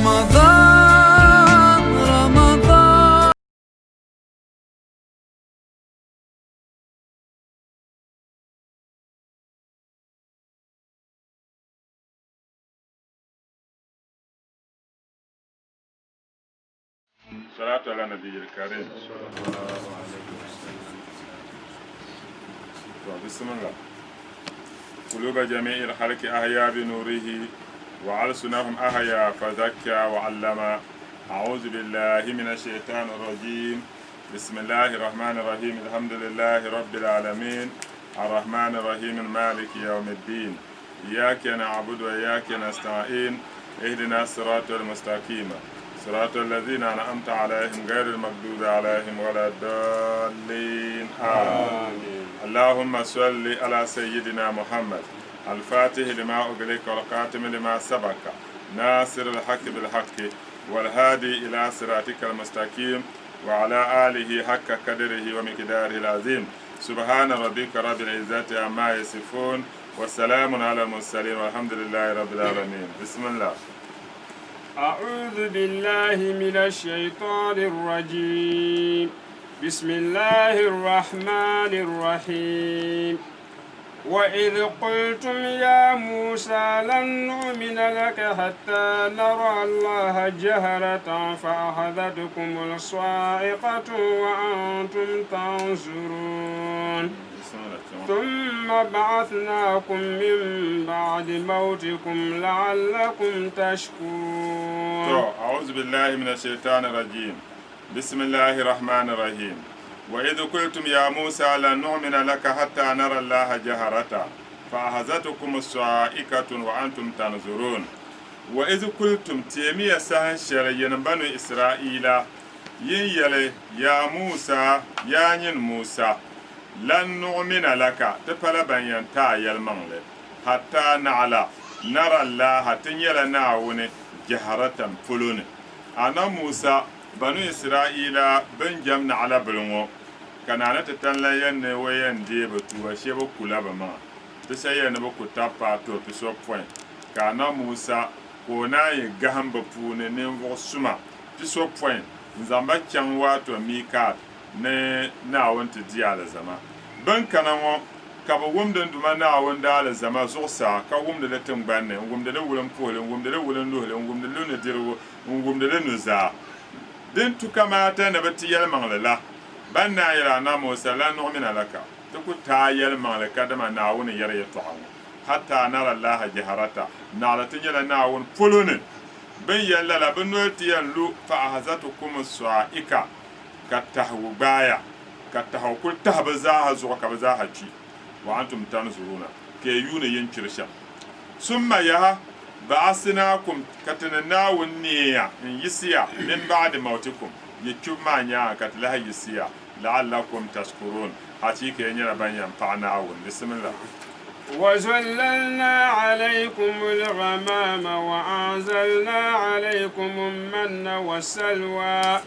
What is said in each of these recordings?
رمضان رمضان. صلاة على النبي الكريم. بسم الله. قلوب جميع الخلق أحيا بنوره وألسنهم أحيا فزكى وعلم. أعوذ بالله من الشيطان الرجيم. بسم الله الرحمن الرحيم. الحمد لله رب العالمين الرحمن الرحيم مالك يوم الدين. إياك نعبد وإياك نستعين. اهدنا الصراط المستقيم صراط الذين أنعمت عليهم غير المغضوب عليهم ولا الضالين آمين. اللهم صل على سيدنا محمد الفاتح لما أغلق والخاتم لما سبق ناصر الحق بالحق والهادي إلى صراطك المستقيم وعلى آله حق قدره ومقداره العظيم. سبحان ربك رب العزة عما يصفون وسلام على المرسلين والحمد لله رب العالمين. بسم الله. أعوذ بالله من الشيطان الرجيم. بسم الله الرحمن الرحيم. وإذ قلتم يا موسى لن نؤمن لك حتى نرى الله جهرة فأخذتكم الصاعقة وأنتم تنظرون ثم بعثناكم من بعد موتكم لعلكم تشكرون. أعوذ بالله من الشيطان الرجيم. بسم الله الرحمن الرحيم. وإذ قلتم يا موسى لن نؤمن لك حتى نرى الله جهرة فأخذتكم الصاعقة وأنتم تنظرون. وإذ قلتم تيمية سهن شرعين بنو إسرائيل يلي يا موسى يا موسى لن نؤمن لك تفلا بنيان تا يلمنل حتى نعلى نرى الله تنيل ناون جهرة فلون. أنا موسى بنو إسرائيل بن جمنا على بلونو كانت تتنلا ين وين دي بتو شيبو كولا بما تسيا نبكو تابا تو بسو بوين كانا موسى كونا يغهم بفون نيمفو سما بسو بوين نزامبا كان واتو ميكات ne na wanta diya da zama ban kana mo ka ba wumdan duma na wanda da zama zuwa ka wumda da tumban ne wumda da wurin pole wumda da wurin dole wumda da ne dirwo wumda da nuza din tuka mata na bati yal manglala ban na yara na mo sallan nu'mina laka tuku ta yal manglaka da ma na wuni yar ya ta'awu hatta nara Allah jaharata na la tinyala na wun polonin ban yalla la ban no tiyan lu fa ahazatukum su'ika ka tahwu baya ka tahwu kul tahba zaha zuwa ka zaha ci wa antum tanzuruna ke yuna yin kirsha summa ya ba'asnakum katanna wunniya in yisiya min ba'di mautikum yikuma nya katlaha yisiya la'allakum tashkurun haci ke yin banyan fa'na awun bismillah. وظللنا عليكم الغمام وأنزلنا عليكم المن والسلوى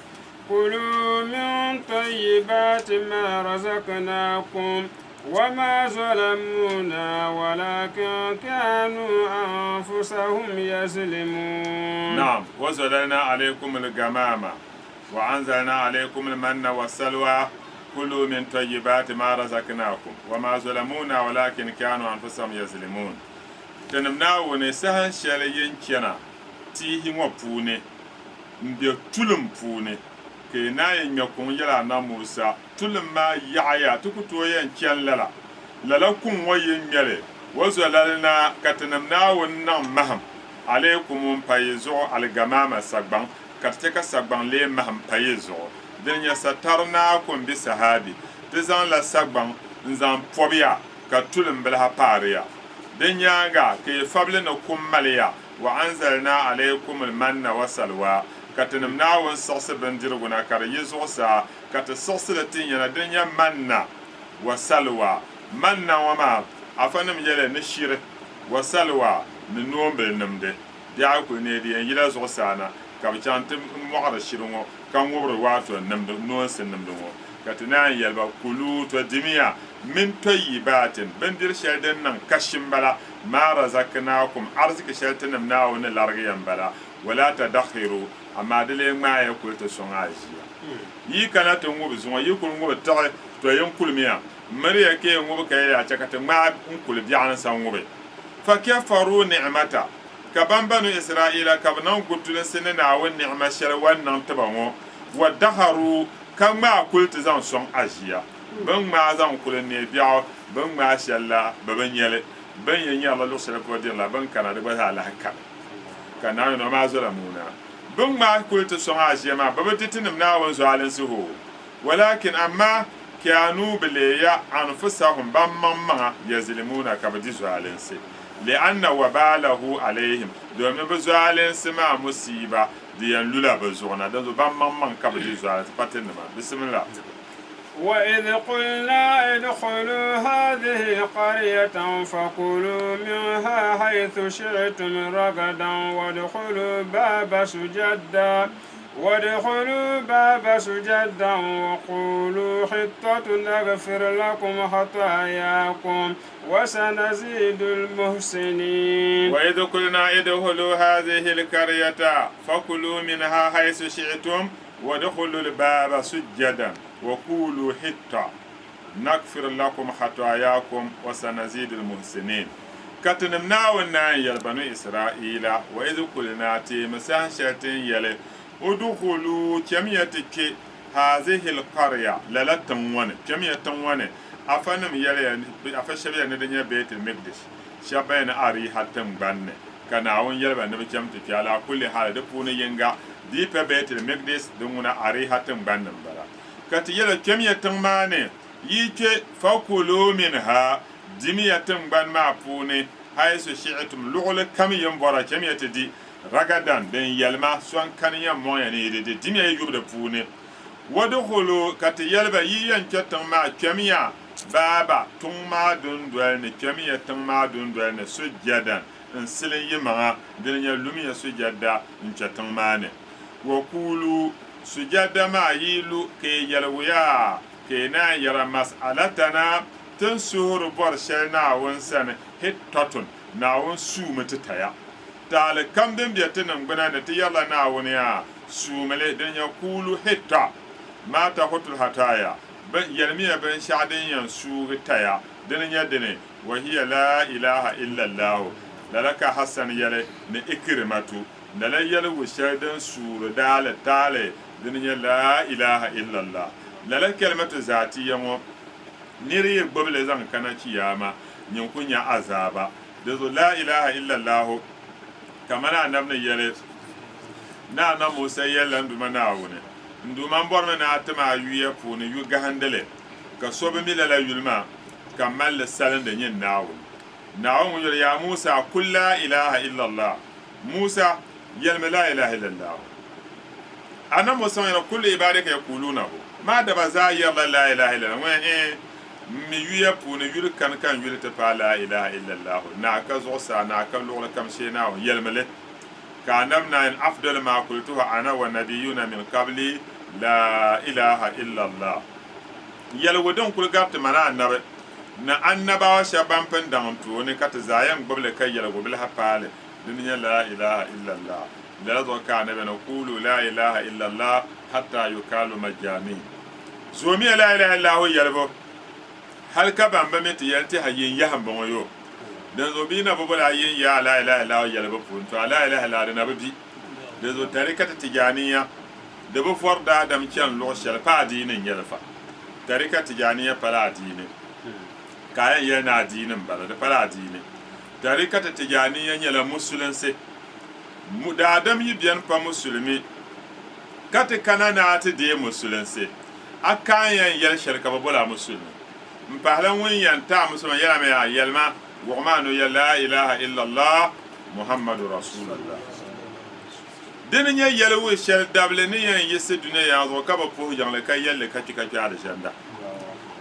كلوا من طيبات ما رزقناكم وما ظلمونا ولكن كانوا أنفسهم يظلمون. نعم. وظللنا عليكم الغمام وأنزلنا عليكم المن والسلوى كلوا من طيبات ما رزقناكم وما ظلمونا ولكن كانوا أنفسهم يظلمون. تنمنا ونسهن شلين كنا تيهي وپوني مبيو تلم پوني ke na yin yakun yala na Musa tulun ma yaya tukuto yan kyan lala kun wayin yale wazo lalna katanam na wannan maham alaikum payizo algamama sagban kataka sagban le maham payizo den ya satarna kun bi sahabi tizan la sagban nzan pobia ka tulun bilha pariya den yanga ke fablina kum maliya wa anzalna alaikum almanna wasalwa katanam na won sokse bandirguna kar yizo sa kat sokse da tinyana dunya manna wa salwa manna wa ma afanam yele ne shire wa salwa ne nombe namde ya ko ne di yila zo sana ka bi chantim mo ara shiringo kan wobro wato namde no sen namde mo katana yalba kulu to dimiya min tayyibatin bandir shalden nan kashin bala ma razaqnakum arziki shaltanam na won largiyan bala wala tadakhiru amma dele ma ya kulta son ajiya yi kana to ngobe zuwa yi kul ngobe tawe to yin kulmiya mariya ke ngobe kay ya chakata ma kul bi'an san ngobe fa kafaru ni'mata ka bambanu isra'ila ka banan gutulin sinina wa ni'ma shar wannan tabango wa dakharu kan ma kulta zan son ajiya ban ma zan kulin ne bi'a ban ma shalla baban yele ban yanya Allah lo sala ko la ban kana da ba la hakka kana no ma zalamuna ban ma kulta son ajiya ma baba titinim na wan zalin suho walakin amma kanu biliya anfusahum ban mamma yazlimuna ka badi zalin sai li'anna wabalahu alaihim domin ba zalin sai ma musiba diyan lula ba zuwa da ban mamman ka badi zalin fatin ma bismillah وإذ قلنا ادخلوا هذه قرية فكلوا منها حيث شئتم رغدا وادخلوا باب سجدا وقولوا حطة نغفر لكم خطاياكم وسنزيد المحسنين. وإذ قلنا ادخلوا هذه القرية فكلوا منها حيث شئتم وادخلوا الباب سجدا وقولوا حطة نغفر لكم خطاياكم وسنزيد المحسنين. كتنمنا ونان يلبنو إسرائيل وإذ قلنا تيمسان شاتين يلي ادخلوا كميتك هذه القرية للتنوان كمية تنوان أفنم يلي أفشبه ندنيا بيت المقدس شبين أري حتم بان كان عون يلبن نبي كمتك على كل حال دفون ينغا ديب بيت المقدس دمونا أري حتم بان بلا كتيلا كمية تنوان يكي فكلوا منها دمية تنبان معفوني حيث شئتم لغل كمية مبارا كمية دي ragadan den yelma son kaniya moya ne de dimya yubda pune wadkhulu kat yelba yiyan chatan ma kemiya baba tumma dundwal ne kemiya tumma dundwal ne sujadan in silin yima den ya lumiya sujada in chatan ma ne wa kulu sujada ma yilu ke yelwiya ke na yara mas'alatana tun suhur bor shelna won san hittatun na won su mutaya taale kam den biya tenan gbana ne te yalla na woni ya sumele den ya kulu hitta mata hotul hataya ban yalmiya ban shadin yan su hitaya den ya dene wa hiya la ilaha illa allah lalaka hasan yale ne ikrimatu dala yale wo shadan sur dala taale den ya la ilaha illa allah lala kalmatu zati yamo niri gbobele zan kana kiyama nyin kunya azaba dazo la ilaha illa allah kamana annabni yele na Musa yele nduma na wune nduma mborme na atama yuye puni yu gahandele ka sobe milala yulma kamal salan da yin nawo yele ya Musa kullu la ilaha illa Allah Musa yelma la ilaha illa Allah ana Musa yana kullu ibadaka yaqulunahu ma da baza yalla la ilaha illa Allah wa mi yuye puni yul kan yul ta fa la ilaha illa Allah na ka zo sa na ka lo kam shena yelmele kanam na in afdal ma qultuha ana wa nabiyuna min qabli la ilaha illa Allah yalwadon kul gapta mana annabi na annabawa shaban pen dantu ne kata zayan gbable kai yalgo bil hafale dunya la ilaha illa Allah la zo ka annabi na qulu la ilaha illa Allah hatta yukalu majami zomi la ilaha illa Allah yalbo hal ka bamba meti yalti hayin yahan bon yo dan zo bi na bubula yin ya la ilaha illa Allah yalbo pun to la ilaha illa Allah na bi da zo tarikata tijaniya da bu forda adam kyan lo shal pa dinin yalfa tarika tijaniya fara dinin kayan yana dinin bala da fara dinin tarika tijaniya yala musulunci mu da adam yi biyan fa musulmi kata kanana ta de musulunci akayan yal sharka babula musulmi mpahlan wun yanta musulman yala mai yalma wa no ya la ilaha illa Allah muhammadu rasulullah dinin ya yalwe shar dable ni yan yese duniya ya zo kaba po jangle kai yalle kati kati ala janda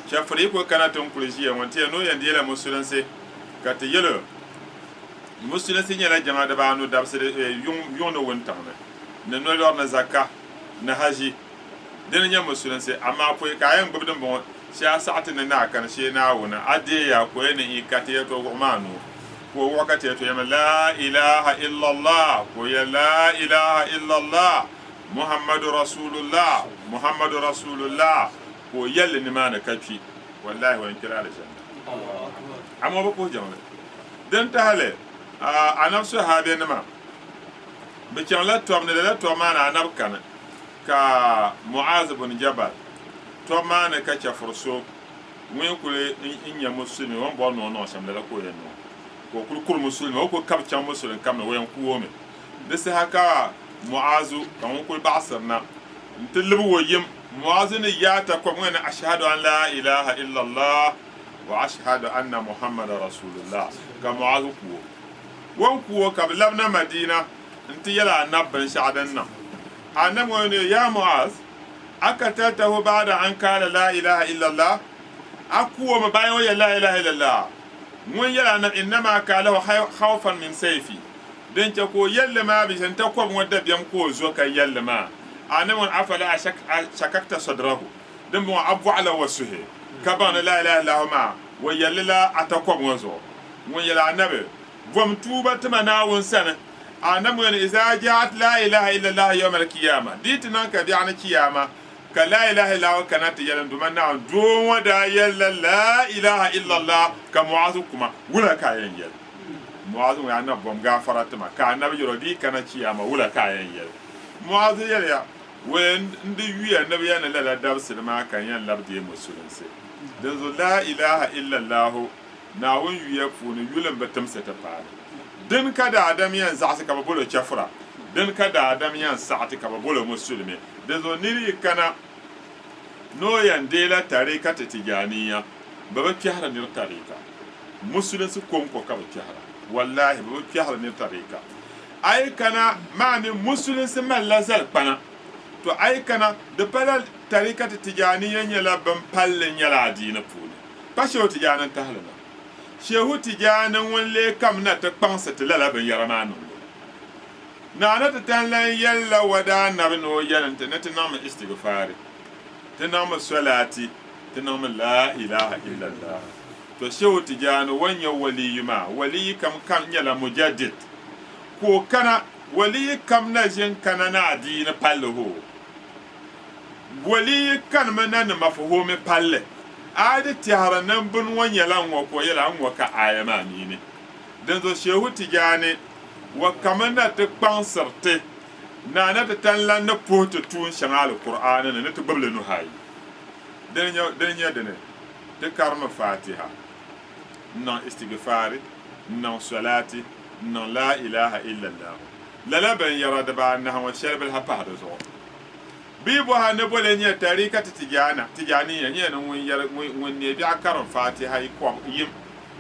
shafri ko kana ton kulji yan wante no yan dela musulunci kati yelo musulunci nyala jama da ba no dabse yung no wontan ne no lor na zakka na haji dinin ya musulunci amma po kayan gbabdan bon sha sa'atin na kan she na wona ade ya ko ne ikati ya to manu ko wakati to yama la ilaha illa Allah ko ya la ilaha illa Allah muhammadu rasulullah ko yalle ni mana kafi wallahi wa kira da janna amma ba ko jama'a dan ta hale anab sahabe ne ma bi kan la to amne la to mana anab kana ka Muaz ibn Jabal to mana ka cha furso wen kule in ya muslimi won bo no sam la ko yen no ko kul muslimi ko kab cha muslim kam no wen ku wome de se haka Muazu kan kul ba'sarna ntilbu woyim Muazu ne yata ko ngene ashhadu an la ilaha illa Allah wa ashhadu anna muhammadar rasulullah ka Muazu ku won ku ka labna Madina nti yala nabban sha'dan nan annam wani ya Muaz akataltahu ba'da an qala la ilaha illa Allah akuwa ma bayan ya la ilaha illa Allah mun yala nan innama qala khawfan min sayfi dan ta ko yalla ma bi san ta ko wadda biyan ko zo kan yalla ma annam afala shakakta sadrahu dan mu abu ala wasuhi kabana la ilaha illa Allah wa yalla atakom wazo mun yala annabi bom tuba tama won sana annam wani idza ja'at la ilaha illa Allah yawm al-qiyamah ditnan ka bi'ana qiyama ka la ilaha illa Allah kanat yalan dumanna don wada yalla la ilaha illa Allah ka Muazu kuma wula kayan yal Muazu ya na bom gafara tama ka annabi yorodi kana qiyama wula kayan yal Muazu ya wen ndi wi annabi yana la dabsil ma kan yan labdi musulunse dan zo la ilaha illa Allah na won wiya funu yulan batamsa ta fara din kada adam yan zaati ka bolo chafra din kada adam yan saati ka bolo muslimi de zo niri kana no yan dela tarika tijaniya baba kyahra ni tarika muslim su konko ka kyahra wallahi baba kyahra ni tarika ay kana mani muslim su malazal pana to ay kana de pala tarika tijaniya nyala ban palle nyala adina pule pasho tijanan tahlana shehu tijanan wanle kam na ta kpansa ta lalabin yaramanu na ta tanlan yalla wada nabno yalanta na ta nama istighfari ta nama salati ta nama la ilaha illallah to shehu tijana wanya waliyuma wali kam yala mujaddid ko kana wali kam na jin kana na adina pallo wali kan manan mafhumi palle adi tihara nan bin wanya lan wa ko yala an wa ka ayama ni dan zo shehu tijani wa kamana ta kpansarte na ta tanlan na poto tun shangal qur'ana na ta babla no hayi dan nya dane ta karma fatiha na istighfari na salati na la ilaha illa allah la ban yara da ba na wa sharbil hapa da zo bibo ha ne bole nya tarika tijani ya nya won ne bi akaron fatiha ko yim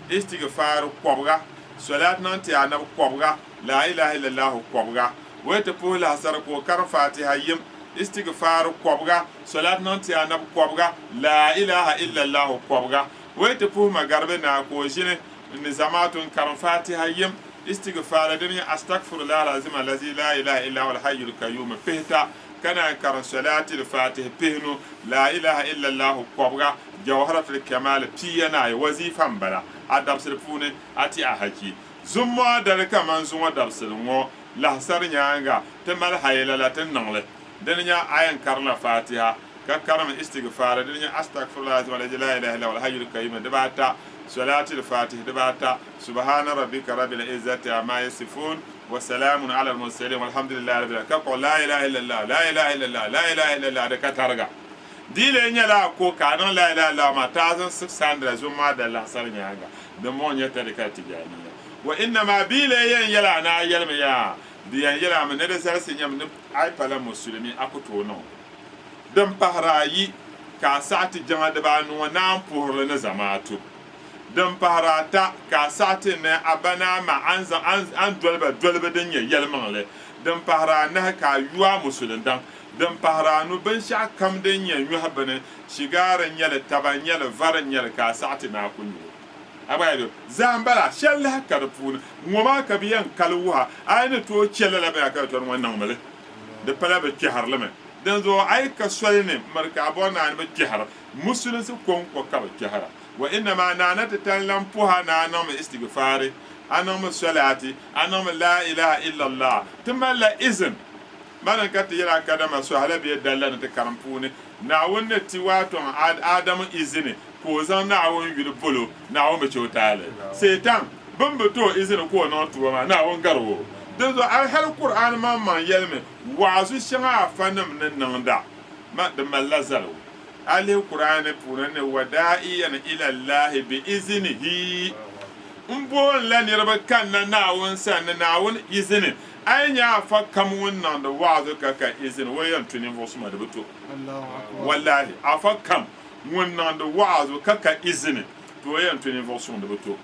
istighfar kwabga salat nan ti ana kwabga la ilaha illallah kwabga wata pola hasar ko kar fatiha yim istighfar kwabga salat nan ti ana kwabga la ilaha illallah kwabga wata po magarbe na ko shine ni zamatun kar fatiha yim istighfar dunya astaghfirullah alazim allazi la ilaha illa huwal hayyul qayyum fihta kana kar salati al-fatih pihnu la ilaha illa allah kwabga jawharatul kamal tiyana wazifan bala adabsir pune ati ahaki zumma dal kaman zumma dabsir ngo lahsar nyanga temal hayla la tanangle denya ayan karla fatiha ka karama istighfar denya astaghfirullah wa la ilaha illa huwal hayyul qayyum dabata salatul fatih dabata subhana rabbika rabbil izzati amma yasifun وسلام على المرسلين والحمد لله رب العالمين لا اله الا الله لا اله الا الله لا اله الا الله da katarga dile nyala ko kanon la ilaha illa ma 1600 zuma da la sarnya ga da mon ya tarika tijaniya wa inna ma bile yen yala na yalma ya diyan yala men da sarsi nyam ne ay pala muslimi akuto no dan pahrayi ka saati jama da ba no na pour na zamatu dan pahrata ka saati ne abana ma an dolba dan ya yalman le dan pahra na ka yuwa musulun dan pahra nu ban sha kam dan ya yu habane shigaran yala taban yala varan yala ka saati na kunyo abaydo zambala shalla ka da funa ngoma ka biyan kalwa ayna to chela la ba ka to wannan male da pala ba ki harlame dan zo ay ka soyne marka bona an ba ki har musulun su kon ko ka ba ki hara wa inna ma nanata tallan puha na nama istighfari anam salati anam la ilaha illa allah tamalla izn manan kat yala kadama so hala bi dalla ta karampuni na wonne ti wato adam izini ko zan na won yulu bolo na won be chotale setan bambe to izini ko non to ma na won garwo dan zo al hal qur'an ma man yelme wazu shanga fanam nan da ma da mallazalu al qur'an puran wada'iyan ila allah bi iznihi mbon la nirba kan na won san na won izini anya fa kam wannan da wazu kaka izini wayan tunin vosuma da buto wallahi afa kam wannan da wazu kaka izini to wayan tunin vosuma da buto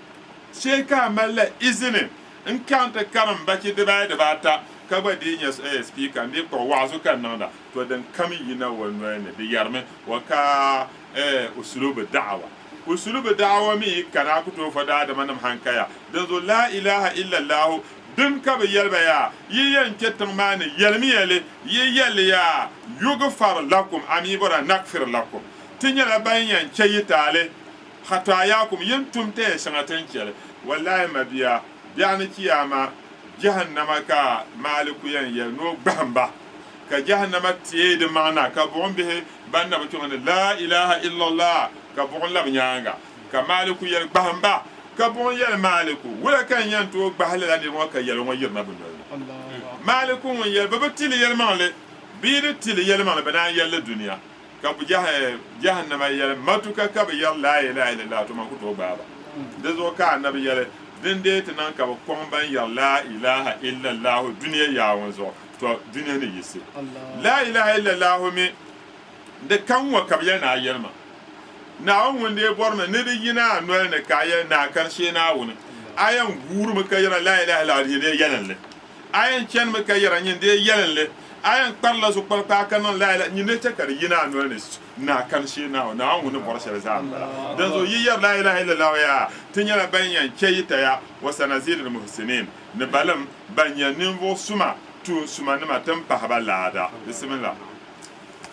sheka malla izini in kanta karam baki da bai da bata ka ba din ya speaker ne ko wazu kan nan da to dan kam yina wannan ne da yarme wa ka usulubu da'wa mi kana kuto fada da manam hankaya dan zo la ilaha illa allah dun ka ba yalba ya yi yanke tamani yalmi yale yi yale ya yughfar lakum ami bara nakfir lakum tinya la bayan chayi tale khatayakum yantum te sangatan kele wallahi mabiya yani kiyama jahannama ka maliku yan ya no gbamba ka jahannama tiye de mana ka bombe banda ba tuma la ilaha illa allah ka bon la nyanga ka maliku yan gbamba ka bon yel maliku wala kan yan to gbahle la ni mo ka yel mo yirna bu Allah maliku won yel ba tili yel manle bi de tili yel manle bana yel dunya ka bu jahannama yel matuka ka ba yel la ilaha illa allah to man ku to baba de zo ka annabi yel den de tanan ka ba kon ban yel la ilaha illa allah dunya ya won zo to dunya ne yisi la ilaha illa allah mi de kan wa ka yana yelma na wanda ya bar ne da yina no ne kaya na karshe na wuni ayan guru muka yara la ilaha illa allah ne yalan le ayan chen muka yara nyin de yalan le ayan parla su parpa kan la ilaha ni ne ta kar yina no ne na karshe na na wuni bar shar za dan zo yiyar la ilaha illa allah ya tinyara banyan kayita ya wasanazidul muhsinin ne balam banyan nimbo suma tu suma ne matam pa balada bismillah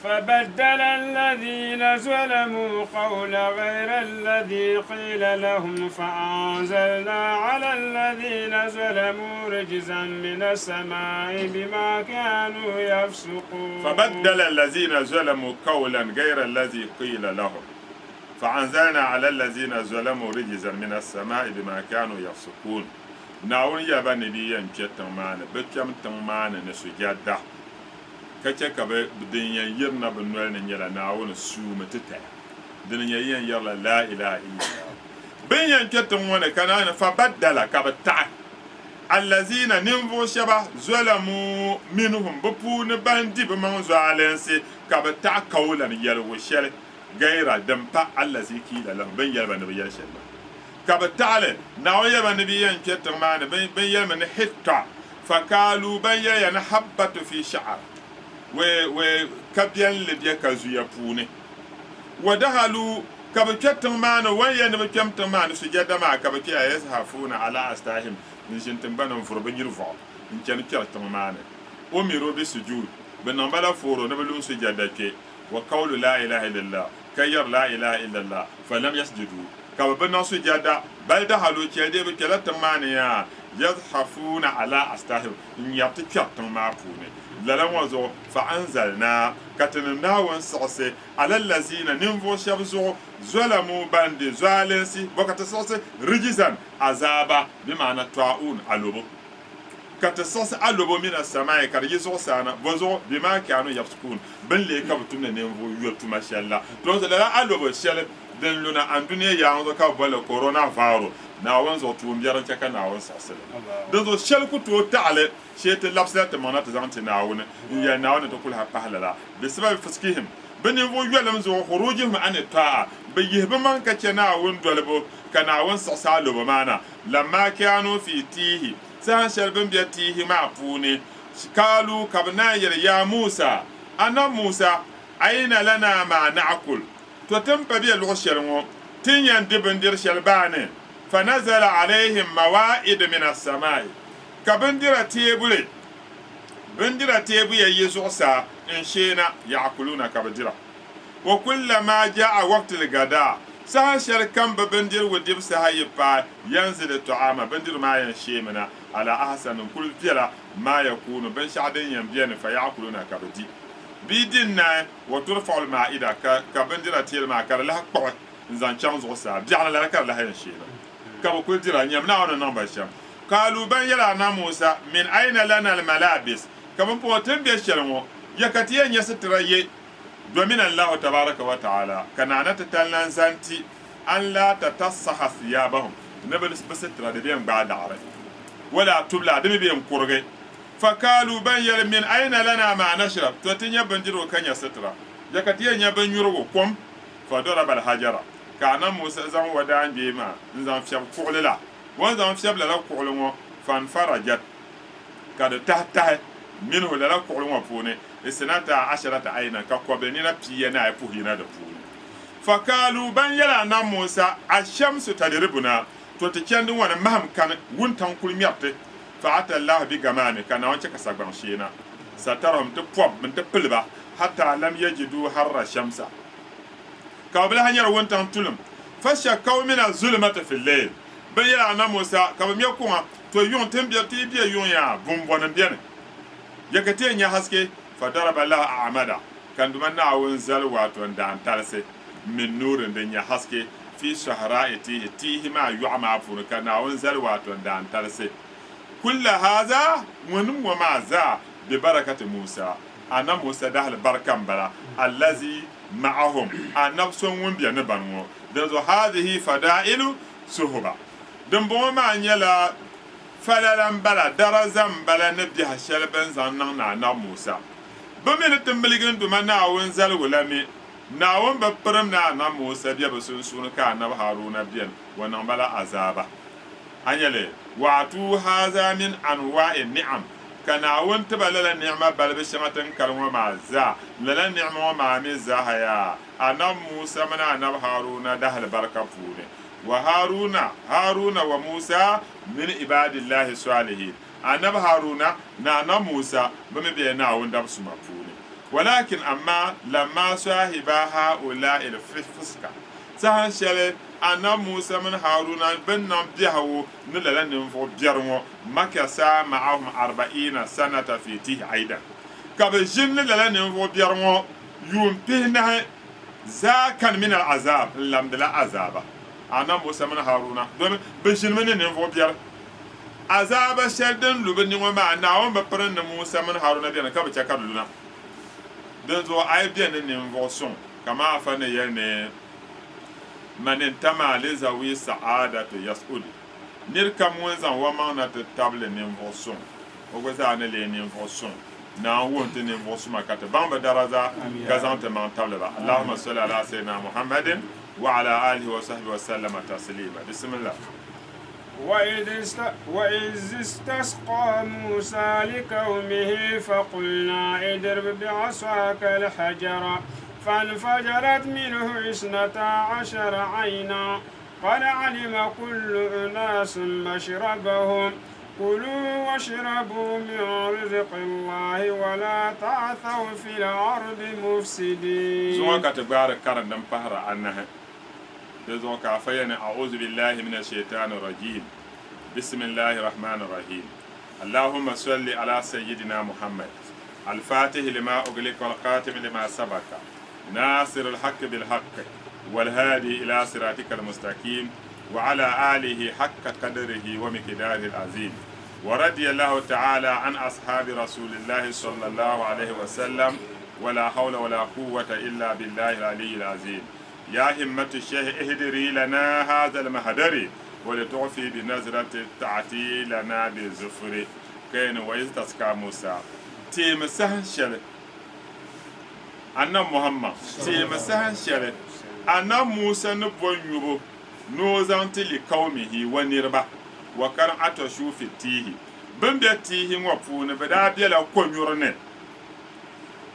فبدل الذين ظلموا قولا غير الذي قيل لهم فأنزلنا على الذين ظلموا رجزا من السماء بما كانوا يفسقون فبدل الذين ظلموا قولا غير الذي قيل لهم فأنزلنا على الذين ظلموا رجزا من السماء بما كانوا يفسقون ناون يا بني ينكتم معنا بكم تمانا نسجدا kace ka ba din yan yirna bin nol ne yala na wona su mutata din yan yala la ilaha illallah bin yan ketun wona kana na fa badala ka bata allazina nimvo shaba zalamu minhum bupun bandi be man zalense ka bata kaulan yal washel gaira dampa allazi kila lahum bin yalba nabi yashal ka batale na waya ban nabi yan ketun ma bin yalma ne hitta fakalu ban yana habatu fi sha'r we kabiyan libya ka zuya pune wadahalu kabakatan mana waya ne bakamtan mana sujada ma kabaki ayashafuna ala astahim ni shintin banan furban yirfo in kan kyartan mana umiru bi sujud banan bala furo ne balun sujada ke wa qawlu la ilaha illallah kayyar la ilaha illallah falam yasjudu kababan sujada bal dahalu ke de bakamtan mana ya yazhafuna ala astahim in yabti kyartan ma pune lalan wazo fa anzalna katanna wan sase alal lazina nimvo shabzu zalamu bandi zalensi bokata sase rijizan azaba bi ma'ana ta'un alubu kata sase alubu min as-samai kar yizo sana bozo bima kanu yafsukun ban le ka butun ne nimvo yotu mashallah to da alubu shele den luna andune ya onzo ka bole coronavirus na wan zo tuum yaran ka na wan sase dan zo shel ku to ta'ale شيت لابسات مناطق زانت ناون يا ناون تقول هبهللا بسبب فسكهم بني فو يلم زو خروجهم عن الطاعه بيهب من كنا ون دولبو كنا ون سسالو بمانا لما كانوا في تيه سان شربن بيتيه معفوني قالوا كبنا يا موسى انا موسى اين لنا ما ناكل تتم بي الغشرمو تنين دبن دير شربانه فنزل عليهم موائد من السماء ka bindira tebu ya yi zuwa in shena ya akuluna ka bindira wa kullama jaa waqtul gada saha shɛli kam bi bindirigu dibu saha yi pa yanzili tu'ama bindiri maa yan sheemina ala ahsanin kuli viɛla maa yakunu binshɛɣu din yan biɛni fa ya'kuluna ka bi di bia din na wa turfa'ul ma'ida ka bindira teeli maa ka di lahi kpuɣi n zaŋ chaŋ zuɣusaa biɛɣuni la ka di lahi yan sheena ka bi kuli dira nyɛm naawuni niŋ ba shɛm kaalu ban yɛla ana Musa min aina lana al-malabis ka bin puɣi tin be shɛli ŋɔ ya ka ti yɛn nyɛ sitira ye domin Allah tabaraka wa ta'ala kana na ta tallan zanti an la ta tasaha thiyabahum na bi sitira da biyan gba da'are wala tubla da biyan kurge fa kalu ban yal min aina lana ma nashrab to tin ya banjiro kan ya sitira ya ka ti yɛn ya ban yurgo kom fa daraba al-hajara kana Musa zan wadan be ma zan fiab kuglila wan zan fiab la kuglin ŋɔ fan farajat ka da tahtahe minhu la kuglin ŋɔ puuni isinata asharata aina ka kobeni na piye na puhina da puuni fakalu ban yala na Musa ashamsu tadribuna to te kendin wani maham kan wuntan kulmiyarte fa ata Allah bi gamani kana wance ka sagban shena sataram to pop min te pilba hatta lam yajidu harra shamsa ka bla hanyar wuntan tulum fasha qaumina zulmata fil layl ban yala na Musa ka mi kuma to yon tembiya ti biya yon ya bumbonan biyan yakate nya haske fadaraba la amada kan duman na awun zal wato da antarse min nurin da ya haske fi shahra'iti tihi ma yu'ma fun kan awun zal wato da antarse kullu hadha mun wa ma za bi barakati Musa ana Musa da hal barkan bala allazi ma'ahum anabsun wun biya ne banwo da zo hadhihi fada'ilu suhba dan bo ma nyala falalan bala darazan bala nabi hashal ban zannan na Musa bamene timbiligin duma naawun zaligu lami naawun ba pirim na Musa biya bi sunsuuni ka annabi Haruna biyan wa niŋ bala azaba anyele waatu haza min anwa'i ni'am ka naawun tiba lala ni'ma balibu shɛŋa tin kari ŋɔ maa zaa lala ni'ma ŋɔ maa mi zahaya annabi Musa mini annabi Haruna dahali barka puuni wa Haruna wa Musa min ibadillahi salihin annabi Haruna na na Musa bami biya naawun dab suma puuni walakin amma lamma sahiba haula il fiska sahan shɛli annabi Musa min Haruna bin nan biɛhagu ni lala ninvuɣu biɛri ŋɔ makasa ma'ahum 40 sanata fi tihi aidan ka bi ʒini ni lala ninvuɣu biɛri ŋɔ yuun pihinahi zaakan min al-azab n lamdila azaba annabi Musa min Haruna domin bi ʒini mi ni ninvuɣu biɛri azaba shɛli din lubi ni ŋɔ maa naawun bi piri ni Musa min Haruna biɛni ka bi chɛ ka di luna din zuɣu a yi biɛni ninvuɣu suŋ kama a fa ni yɛli ni man intama li zawi sa'adatu yas'udi nir kam ŋun zaŋ wa maŋna ti tabili ninvuɣu suŋ o gba zaa ni lee ninvuɣu suŋ na n wunti ninvuɣu suma ka ti baŋ bi daraja ka zaŋ ti maŋ tabili ba Allahumma salli ala sayyidina Muhammadin wa ala alihi wa sahbihi wa sallama taslima bismillah وإذ استسقى موسى لقومه فقلنا اضرب بعصاك الحجر فانفجرت منه 12 عينا قد علم كل أناس مشربهم كلوا واشربوا من رزق الله ولا تعثوا في الأرض مفسدين. زوجك تبارك كرم دم بحر أنها تزوجك عفينا أعوذ بالله من الشيطان الرجيم بسم الله الرحمن الرحيم اللهم صل على سيدنا محمد الفاتح لما أغلق والخاتم لما سبق ناصر الحق بالحق والهادي إلى صراطك المستقيم وعلى آله حق قدره ومقداره العظيم ورضي الله تعالى عن أصحاب رسول الله صلى الله عليه وسلم ولا حول ولا قوة إلا بالله العلي العظيم يا همة الشيخ اهدري لنا هذا المهدر ولتعفي بنظرة تعتي لنا بالزفر كين وإذ تسقى موسى تيم سهن شل أنا محمد تيم سهن شل أنا موسى نبون يبو نوزانت لقومه ونربا وكان أتشو في التيه بمبيا تيه وفون بدا بيلا كونيورن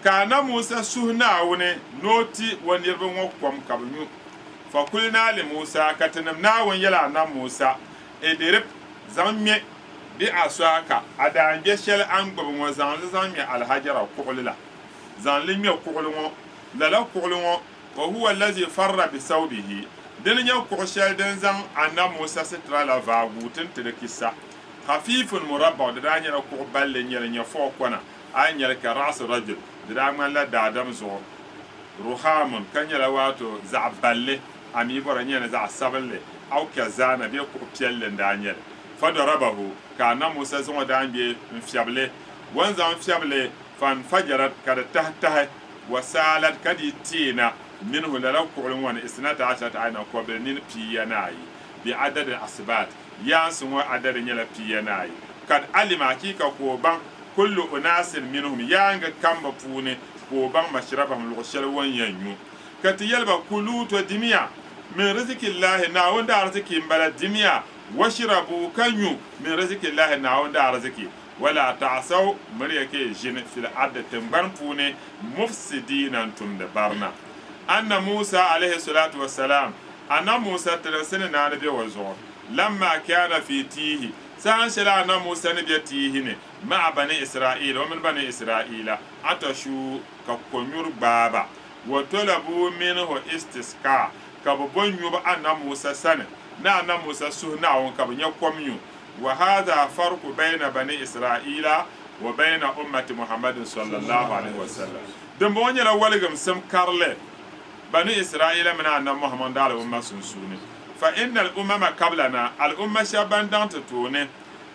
كان موسى سهنا وني نوتي ونربا وقوم كبنيو فقلنا لموسى كتنمنا ونيلا أنا موسى إدرب زمي بعصاك أدان بيشل أنقب وزان لزمي الحجر وقول زان لمي وقول لا قول وهو الذي فر بثوبه dẽn yã kʋg shɛl dẽn zãng anna Musa sɩtra la vaagu tɩn tɩ d kɩsa khafifun murabba d daa yẽla kʋg balle yẽl yẽ fao kɔna a yẽl ka rags rajul d daa ŋmãn la daadam zʋgɔ ruhamun ka yẽla waato zaɣ balle a mii bɔra yẽna zaɣ sabinli aw kazana bɩ kʋg piɛlli n daa yẽle fa darabahu ka anna Musa zõgɔ daa n be n fiɛble wan zãng fiɛble fan fajarat ka d tahe wa salat ka dɩ teena minhu la la kʋgl wãn isnata asharata ayna kɔbl nin piya naayi bi adad asbat yansẽ wã adad yẽla piya naayi kad alima hakɩɩka koo bãng kullu unasin minhum yaanga kamba puune koo bãng mashrabahum lʋg shɛl wan yã yũ ka tɩ yɛlba kulu to dimiya min rizikillahi naawun da arziki n bala dimiya washrabu ka yũ min rizikillahi naawun da arziki wala ta'saw mariyake jin fil ard tengban puune mufsidina tumde barna anna Musa alayhi salatu wassalam anna Musa tɛrɛsini naani be wa zuɣu lamma kana fi tihi sãn shɛla anna Musa ni be tihi ni ma'a bani Isra'ila wa min bani Isra'ila atashu ka konyur gbaaba wa talabu minhu istisqa ka b bõn yũb anna Musa sani na anna Musa suh naawun ka b yẽ kom yũ wa hadha farqu bayna bani Isra'ila wa bayna ummati Muhammadin sallallahu alaihi wasallam dẽmb wã yẽla walgem sẽm karle bani Isra'ila min anna Muhammad dal umma sunsuni fa inna al umama qablana al umma shaban dant tuni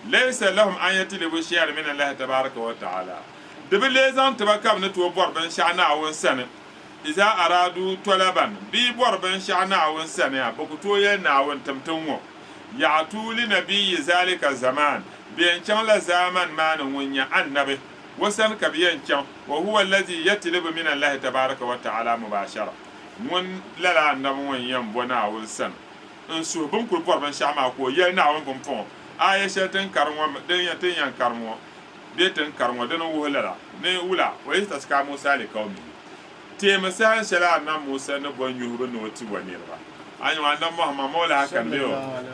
laysa lahum an yatlibu shay'an min Allah tabaraka wa ta'ala de bi lezan tabakam ne to bor ban shana won sane iza aradu talaban bi bor ban shana won sane ba ku to ye na won tamtun wo ya tuli nabi zalika zaman bi en chan la zaman man wonya annabi wasan ka bi en chan wa huwa alladhi yatlibu min Allah tabaraka wa ta'ala mubashara mun lala nam won yam bona won san en so bum kul por ban shama ko ye na won bum pon aya shatan karmo den ya ten yan karmo be ten karmo den wo lala ne wula wa yastaska Musa li qaumi te masan shala nam Musa ne bon yuhuru no ti wanirba anyo anam Muhammad mola hakan leo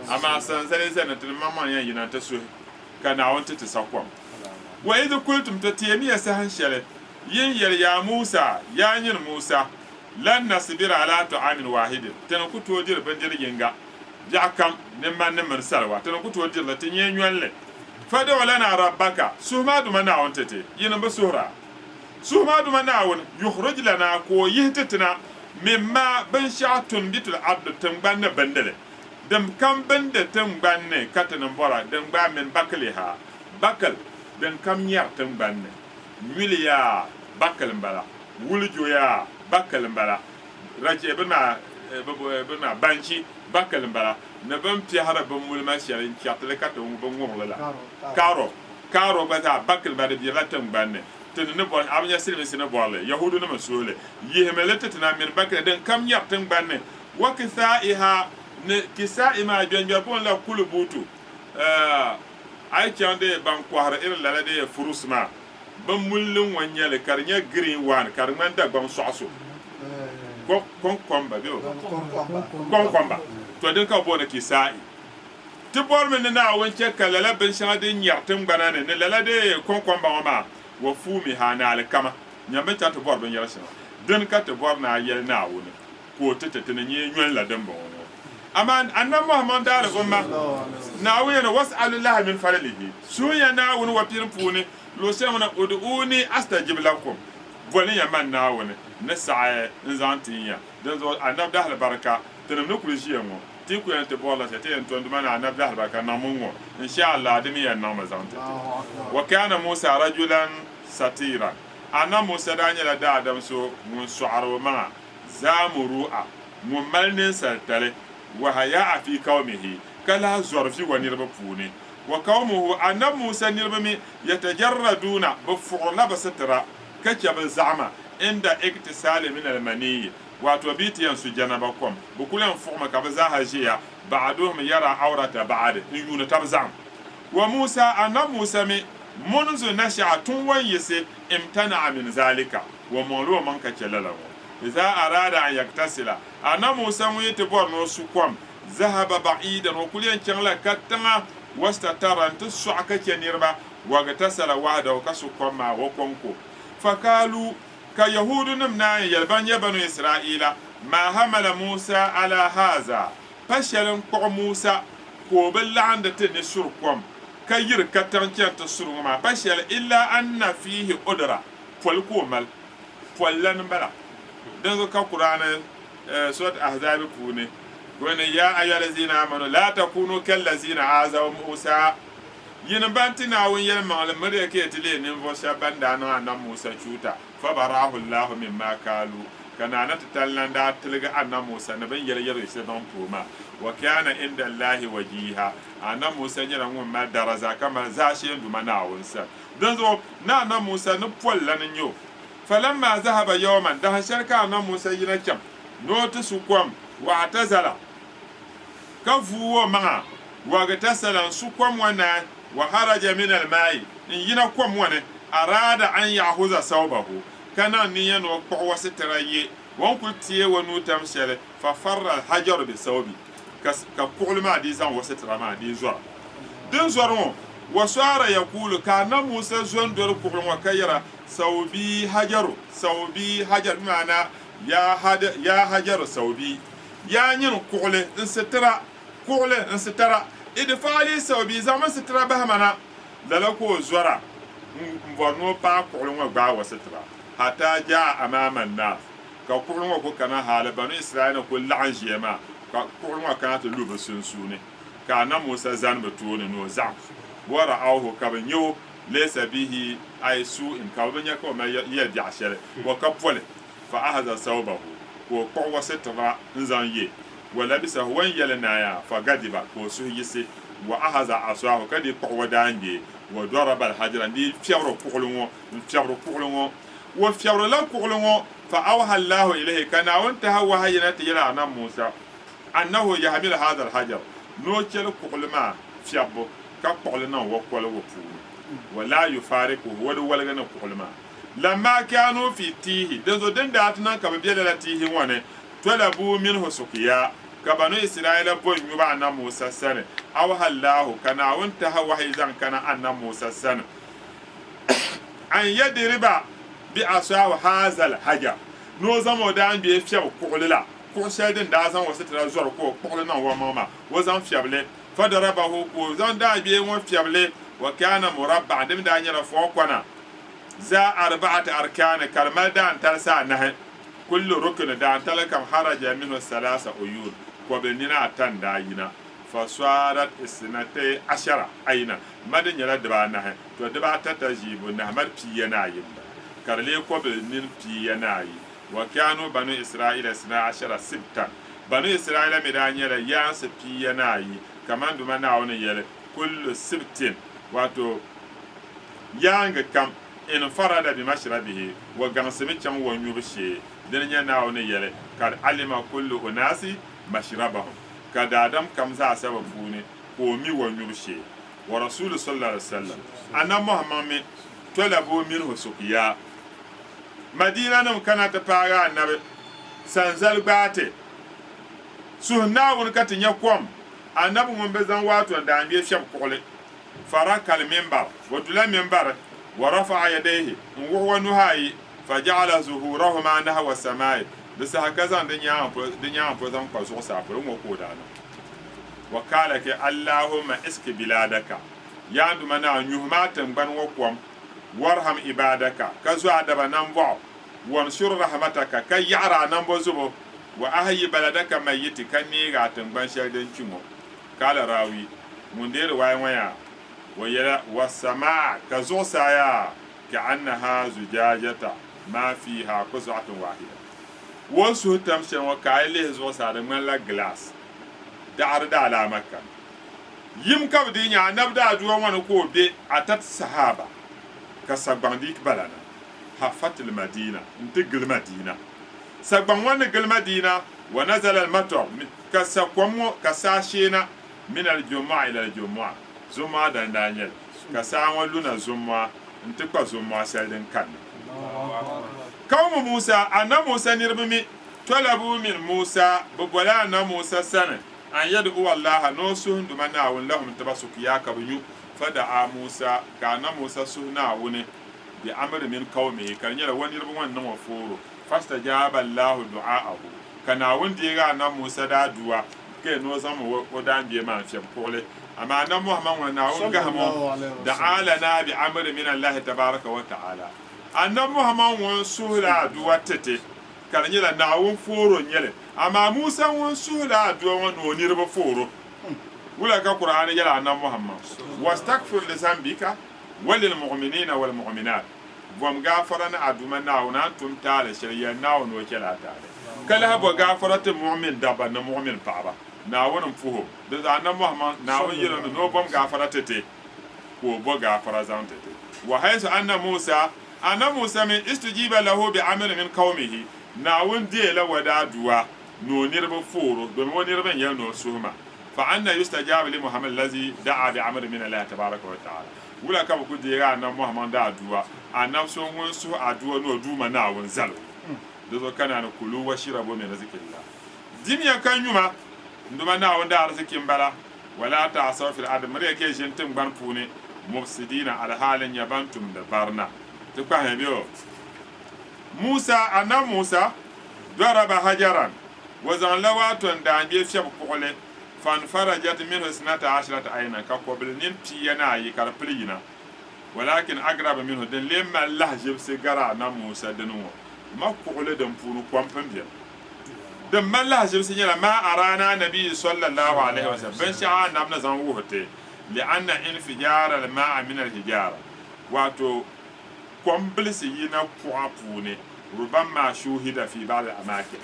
ama san sale san tin mamman yan yina ta so kana won ta sakwam wa idh qultum tatiyamiya sahan shale yin yar ya Musa ya yin Musa lan nasbira ala ta'amin wahidin tan ku to dir ban jirgin ga jakam ne man ne marsalwa tan ku to dir la tin yen yonle fada wala na rabbaka suma du mana on tete yin ba sura suma du mana won yukhrij lana ko yihtatina mimma ban sha'tun bitul abd tan ne bandale dam kam bande tan banne katanan bora dan ba min bakliha bakal dan kam yar tan banne miliya bakal mbala wuljoya bakal mbala raje bana banchi bakal mbala na ban piyara ban mulma sharin kyatle ka to ban ngorla karo bata bakal bada bi latam banne tin ne bon abnya silmi sine bolle yahudu na masole yihmelata tana min bakal dan kam yartan banne wa kisaiha ne kisai ma jonjo bon la kulubutu ay chande ban kwara irin lalade furusma ban mullin wanyele karnya green one karman da ban soaso konkomba biyo konkomba to din ka bona ki sai ti bor men na wanke kalala ban sha din yartin banane ne lala de konkomba ma wa fumi hana alkama nyambe ta to bor ban yarshi din ka to bor na yel na woni ko tete tene nyi nyon la dan bon aman anna Muhammad dal umma na wena was'alullahi min fadlihi suya na woni wa pin puni lo semna ud'uni astajib lakum boni ya man na woni ne sa'a nzantiya dan zo annab dahal baraka tanam no kuljiya mo ti ku yante bola te en to nduma na annab dahal baraka na mungo insha Allah dimi ya na mazante wa kana Musa rajulan satira anna Musa danyala da adam so mun su'aro ma zamuru'a mun malnin saltare wa haya fi qaumihi kala zorfi wa nirba puni wa qaumuhu anna Musa nirba mi yatajarraduna bi fu'la basatra kace bin zama inda iktisali min almani wato bitiyan su janaba kom bukulan fuma ka baza hajiya ba'duhum yara awrata ba'd yuna tabzam wa Musa anna Musa mi munzu nashatun wayse imtana min zalika wa mawlu man ka kelalawo idza arada an yaktasila anna Musa mu yete borno su kom zahaba ba'idan wa kuliyan changla katama wastatara tusu'aka kenirba wa gatasala wahda wa kasu koma wa konko fakalu ka yahudu nim na yalban ya banu isra'ila ma hamala Musa ala haza pa shɛli n kpuɣi Musa ka o bi laɣindi ti ni suri kom ka yiri katiŋ chɛni ti suri ŋɔ maa pa shɛli illa anna fihi udra poli ka o mali poli la ni bala dinzuɣu ka Qur'ani surat ahzabi puuni wani ya ayyuhallazina amanu la takunu kallazina azaw Musa yin banti na wun yel mangle mure ke tile nin vo shabanda no anna Musa chuta fa barahu Allah mimma kalu kana na tatallanda tilga anna Musa na ban yel yel shi don puma wa kana inda Allah wajiha anna Musa yana ngun ma daraza kama za shi ndu mana wun sa dan zo na anna Musa ni polla nin yo falamma zahaba yawman da sharka anna Musa yina kyam no to su kwam wa tazala ka vuwo manga wa ga tasalan su kwam wana wa haraja min al-ma'i in yina kwam wani arada an yahuza sawbahu kana niyan wa qwa sitaraye wan ku tiye wa nutam shele fa farra al-hajar bi sawbi ka qul ma di zan wa sitara ma di zuwa din zuwa wa sara yaqulu kana Musa zon dor qul wa kayra sawbi hajar mana ya hajar sawbi ya yin qule in sitara idfali sawbi zaman sitara bahmana dalako zora mborno pa qulun gba wa sitara hata ja amama nas ka qulun ko kana hala banu israila ko la'anjema ka qulun kana to lubu sunsune ka na Musa zan batune no za wara auhu ka banyo laysa bihi ay su in ka banya ko ma ya diashare wa kapole fa ahza sawbahu ko qwa sitara nzan ye wala bisa wan yalna ya fa gadiba ko su yise wa ahaza asahu kadi qwa dange wa daraba alhajra ni fiawro qulungo wa fiawro la qulungo fa awha Allah ilayhi kana wanta hawa hayna tiyara na Musa annahu yahmil hadha alhajar no kel qulma fiabo ka qulna wa qolo wa pu wala yufariqu wala gana qulma lamma kanu fi tihi dazo danda atnan ka biya la tihi wane talabu minhu suqiya ka banu israila bon yuba anna Musa sana aw hallahu kana wanta hawa hayzan kana anna Musa sana an yadriba bi asaw hazal hajar no zamo dan bi fiab qulila ko shedin da zan wasu tara zuwa ko qulina wa mama wazan fiable fadarabahu ko zan da bi won fiable wa kana murabba dim da nyara fo kwana za arba'at arkan kalmal dan talsa nah kullu rukn dan talakam haraja minhu salasa uyun ko benina tan da yina faswarat isnatay ashara aina madin yara da nah to da ta tajibu nah mar piyana yin karle ko benin piyana yi wa kanu banu isra'ila 12 sibtan banu isra'ila midanyara ya su piyana yi kaman duma na wani yele kullu sibtin wato yanga kam in farada bi mashrabihi wa gansimi can wa nyubshe dan yana wani yele kad alima kullu unasi mashrabahum kad adam kam za sababu ne ko mi wa nyubshe wa rasul sallallahu alaihi wasallam anna muhammad talabu minhu suqiya madina nam kana ta fara annabi sanzal bate suhna won katin yakom annabi mun bezan wato da an biye shab kokole faraka al-minbar wa dula minbar wa rafa'a yadayhi wa nuhayi faja'ala zuhurahuma nahwa as-samai bisa hakazan dinya po zan kwaso safuru mo ko da nan wa kala ke allahumma iski biladaka ya duma na nyuhmatan ban wakwam warham ibadaka kazu adaba nan bo wanshur rahmataka kay yara nan bo zubo wa ahyi baladaka mayyiti kanni ga tan shaidan kimo kala rawi mun dai riwayan waya wayala wasama kazo saya ka annaha zujajata ma fiha quz'atun wahida wasu tamshin wa kayle zo sa da malla glass da arda ala makka yim kabdi nya nabda duwan wani ko be atat sahaba ka sagbandi balana hafat al madina intigil madina sagban wani gil madina wa nazala al matar ka sakwamo ka sashena min al jumu'a ila al jumu'a zuma da daniel ka sawan luna zuma intikwa zuma saldin kan kawmu musa anna musa nirbimi talabu min musa bugwala na musa sana an yadu Allah no sun dumana won lahum tabasuk ya kabunyu fada a musa kana musa suna woni bi amr min qawmi kan yara wani rubun wannan wafuro fastajaba Allah du'aahu kana wanda ga nan Musa da duwa ke no zama o dan biye man fi kole amma nan Muhammad wa na won ga mo da alana bi amri min Allah tabaraka wa ta'ala annan Muhammad won suhla duwa tete kan nyela na won foro nyele amma Musa won suhla duwa won no nirba foro wala ka Qur'an yala annan Muhammad wastaghfir li zambika walil mu'minina wal mu'minat bom gafara na aduma na wona tum tale shariya na wono kela tale kala habo gafara te mu'min daba na mu'min paaba na wono fuho da annan Muhammad na won yelo no bom gafara tete ko bo gafara zan tete wa haythu anna Musa min istujiba lahu bi amal min qaumihi na won de la wada duwa no nirba foro do mo nirba yel no suhma fa anna yustajab li Muhammad allazi da'a bi amal min Allah tabaaraka wa ta'ala wula ka ku de ga nan Muhammad da duwa annam so won su aduwa no duma na won zal do zo kana na kulu wa shirabu min rizqillah dimiya kan yuma nduma na won da arzikin bala wala ta'asaw fil ard mare ke jintin ban pune mufsidina al halin yabantum da barna to kwa hebio Musa annam Musa daraba hajaran wazan lawaton da an be fiya kokole fan farajat minhu 12 ayna ka kobilnin tiyana yi karplina walakin agraba minhu dan lemma lahjib sigara na Musa dinu makule dan furu kwampan biya dan man lahjib sigara ma arana nabi sallallahu alaihi wasallam ban sha'a namna zan wuhute li anna infijara al ma'a min al hijara wato kombilisi yina puapune rubama shuhida fi ba'd al amakin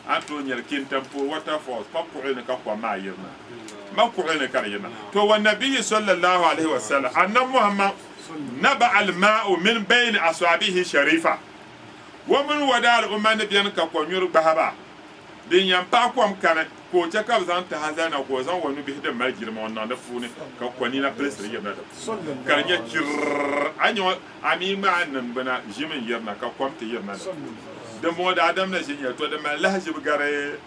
anto nyarkin tampo waterfalls paku'ina ka kwa ma yirna maku'ina karina to wa nabi sallallahu alaihi wasallam anna Muhammad naba al ma'u min bayn aswabihi sharifa wa min wada al umman biyan ka kwa nyur bahaba din yan pa kwam kana ko ta ka zan ta hazana ko zan wani bi da mal girma wannan da fune ka kwani na place da yamma da karnya kir anyo ami ma nan bana jimin yarna ka kwamta yarna da mo da adam na jinya to da mal lahjib gare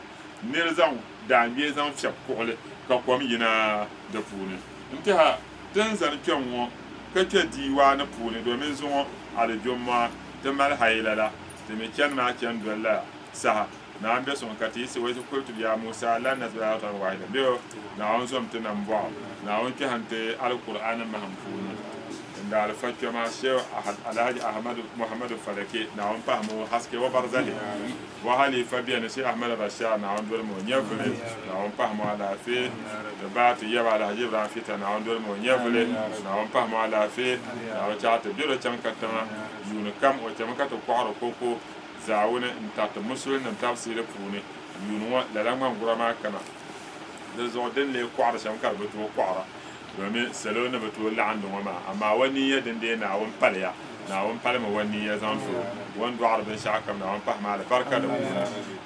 nir zan da me zan fi kokole ka kwam yina da fune inta dan zan kyan wo kake diwa na fune domin zuwa aljumma da mal haylala da me kyan ma kyan dalla saha na ambe son kati si wai kultu ya Musa la nazara ta wahida biyo na on som tinan bo na on ki hante alquran mahfuna inda alfakka ma shew alhaji ahmad muhammad falake na on fahmo haske wa barzali wa hali fabian shi ahmad bashar na on dol mo nyevle na on fahmo ala fi da batu yaba alhaji ibrahim fita na on dol mo nyevle na on fahmo ala fi na on chaata biro cham katama yunu kam o cham kato kwaro koko zawune ntata musulun nan tafsir puni yunwa la lamman gurama kana da zo den le kwara sham kar beto kwara domin salo na beto la'an don ma amma wani ya dinde na won palya na won palma wani ya zanto won du'ar bin shakam na won fahma da barka da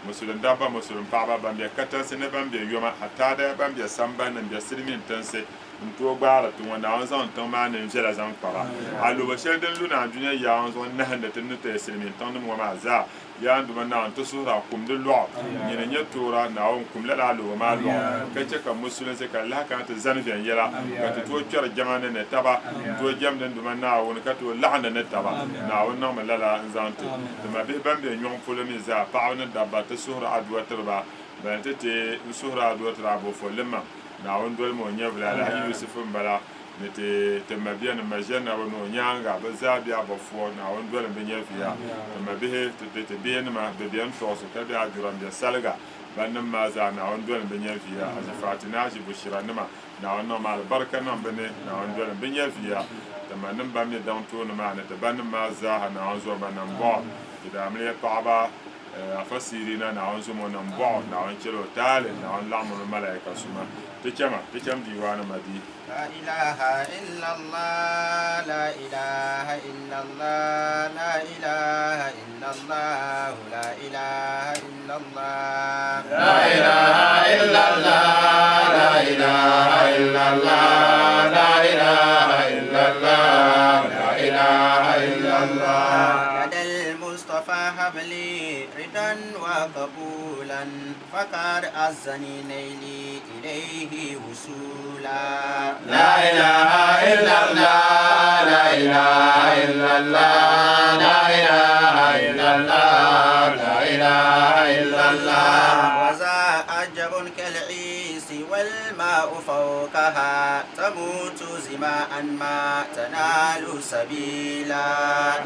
musulun da ba musulun pa ba ban be katan sene ban be yoma hatta da ban be samba nan be sirmin tanse nto gbara tun wanda an zan ton ma ne jela zan kwara alu ba shel den luna duniya ya an zon na handa tin ta sirmin ton mu ma za ya ndu na an to sura kum de lo ni ne nyatura na on kum la alu ma lo kace kan musulun sai kan la kan ta zan biyan yala ka to kyar jama'an ne taba to jam den duma na won ka to la'ana ne taba na won na malala zan to ma be ban be nyon folo mi za pa on da ba ta sura adwa tarba ba ta te sura adwa tarba fo lemma na on dol mo nyevla la Yusuf mbala nete temabia na majana wono nyanga bazabia bafo na on dol be nyevia temabihe te bien ma be bien toso tabi ajuram be salga banam maza na on dol be nyevia azafatina ji bushira nima na on no mal barka na bene na on dol be nyevia temanam bamye dan to no ma na te banam maza na on zo banam bo ida amle paaba afasirina na on zo mo nam bo na on chelo tale na on lamu malaika suma تكما ديوان مدي لا إله إلا الله لا إله إلا الله لا إله إلا الله لا إله إلا الله لا إله إلا الله لا إله إلا الله لا إله إلا الله لا إله إلا الله لدى المصطفى حبلي رضا وقبولا فقد أزني نيلي إليه وصولا لا إله إلا الله لا إله إلا الله لا إله إلا الله لا إله إله إلا الله وذا أجر كالعيس والماء فوقها تموت زماء ما تنال سبيلا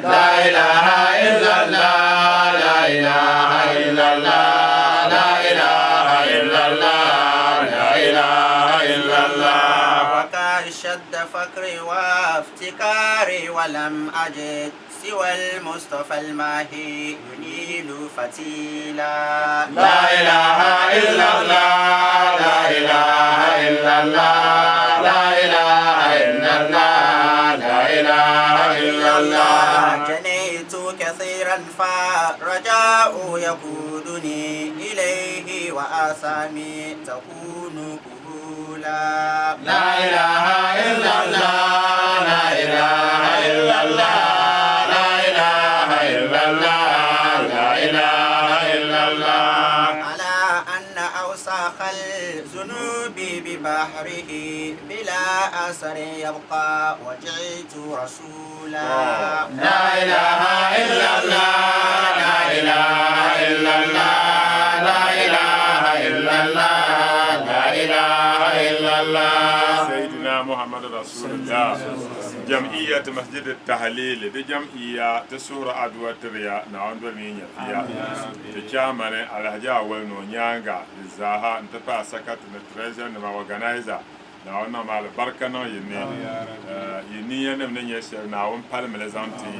لا إله إلا الله لا إله إلا الله لا إله إلا الله لا إله إلا الله وكاشد فقري وافتكاري ولم أجد سوى المصطفى الماهي ينيل فتيلا لا إله إلا الله لا إله إلا الله لا إله إلا الله لا إله إلا الله جنيت كثيرا فرجاء يقودني إليه وآثامي تكون قبولا لا إله إلا الله لا إله إلا الله لا إله إلا الله لا إله إلا الله على أن أوساخ الذنوب ببحره بلا أثر يبقى وجئت رسولا لا إله إلا الله لا إله إلا الله لا إله إلا الله لا إله إلا الله سيدنا محمد رسول الله جمعية مسجد التهليل دي جمعية تسورة أدوى تريا نعون بالمين يفيا تجامل على هجا ولنو نيانغا الزاها انتفع سكت نتريزر نما وغنايزا نعون مع البركة نو يني ينم نيشر نعون بالم لزانتي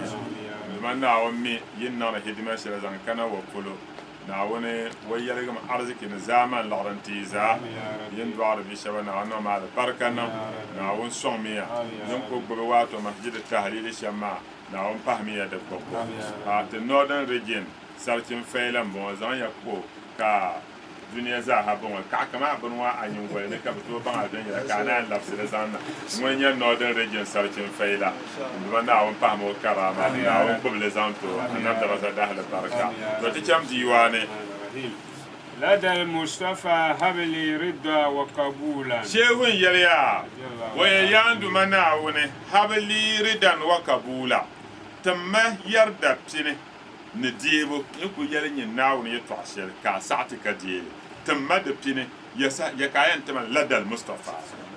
نمان نعون مي يننا هدمة شرزان كنا وفلو نعوني ويالكم أرزك نزاما لغرنتيزا يندوار بيشبه نعونا مع البركة نعون صومية نمكو برواتو مسجد التهليل الشماء نعون فهمية دبكو النورthern region سالتين فيلم بوزان يكو كا دنيا زاها بون كما بنوا انيم وين كبتو بان الدنيا كان لفظ لزانا وين northern region سالتين فيلا بنا نعون فهمو كرامه نعون ببلزانتو نام درس اهل البركه وتكم ديواني لدى المصطفى هب لي رضا وقبولا شيخ يليا وياندو مناوني هب لي رضا وقبولا تم يرد بسنه نديبو يكو يلي ناوني يتواشل كا ساعتك ديالي تم دبتني يكاين تم لدى المصطفى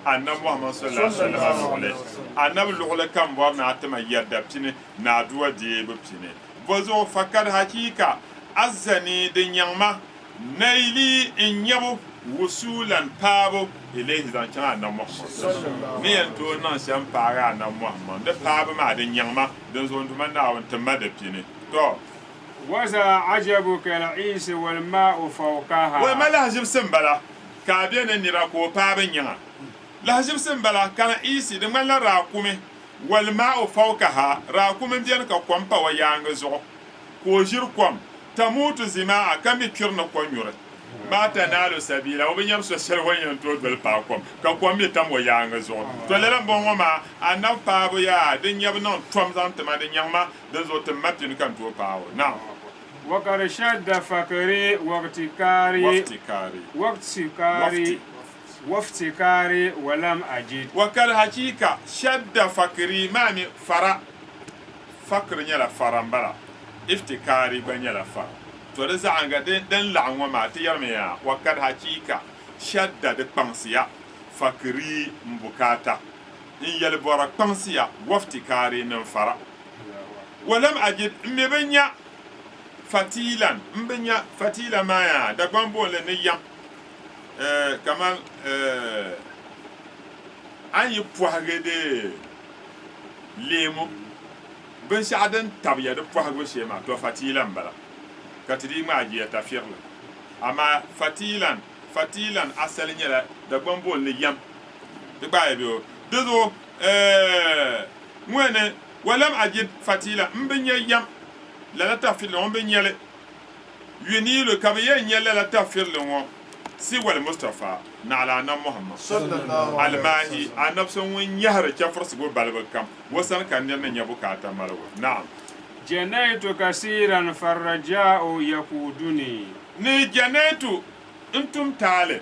أنا محمد صلى الله عليه وسلم أنا بلغة كم ورنا تم يرد بسنه نادوا ديبو بسنه بوزو فكر حقيقة أزني دنيما نيلي إنيبو وصولا بابو إليه زانشان أنا محمد مين تو نانشان بارا أنا محمد ده بابو ما دنيما دنزون تمنا وانتم دبتني تو وذا عجبك العيس والماء فوقها وما لهجب سنبلا كابين النراكو بابن ينا لهجب سنبلا كان عيسي دمان لا راكومي والماء فوقها راكومي بيان كومبا ويانغزو كوجير كوم تموت زماء كم يكرنا كونيور ما تنالو سبيلا وبنيام سوسل وين تود بالباكوم كوم يتم ويانغزو تولرا بونما انا بابو يا دنيا بنون توم زانتما دنياما دزو تماتين كان تو باو نعم وقد شد فقري وافتكاري ولم أجد وقد حقيقة شد فقري مامي فرا فقر نيلا فرامبلا افتكاري بنيلا فرا تورزا عنغا دن لعنوا ما تيرميا وقد حقيقة شد دقبانسيا فقري مبكاتا إن يلبورا قبانسيا وافتكاري ننفرا ولم أجد مبنيا فتيلا مبنيا فتيلا مايا دقبان لنيا كمان أن يبوهغدي ليمو بن سعدن تبيا دبوهغ شيما تو فتيلا بلا كتدي ما جي تفير اما فتيلا اصل نيلا دقبان بول نيام دبا بيو دزو موene ولم أجد فتيلا مبنيا يام لا تفير لون بنيا يني لو كبيا نيلا لا تفير لون سوى المصطفى نعلى محمد صلى الله عليه الماهي النفس وين يهر كفرس بو بالبكم وسن كان ينن يبكاتا مالو نعم جنيت كثيرا فالرجاء يقودني ني جنيت انتم تعالى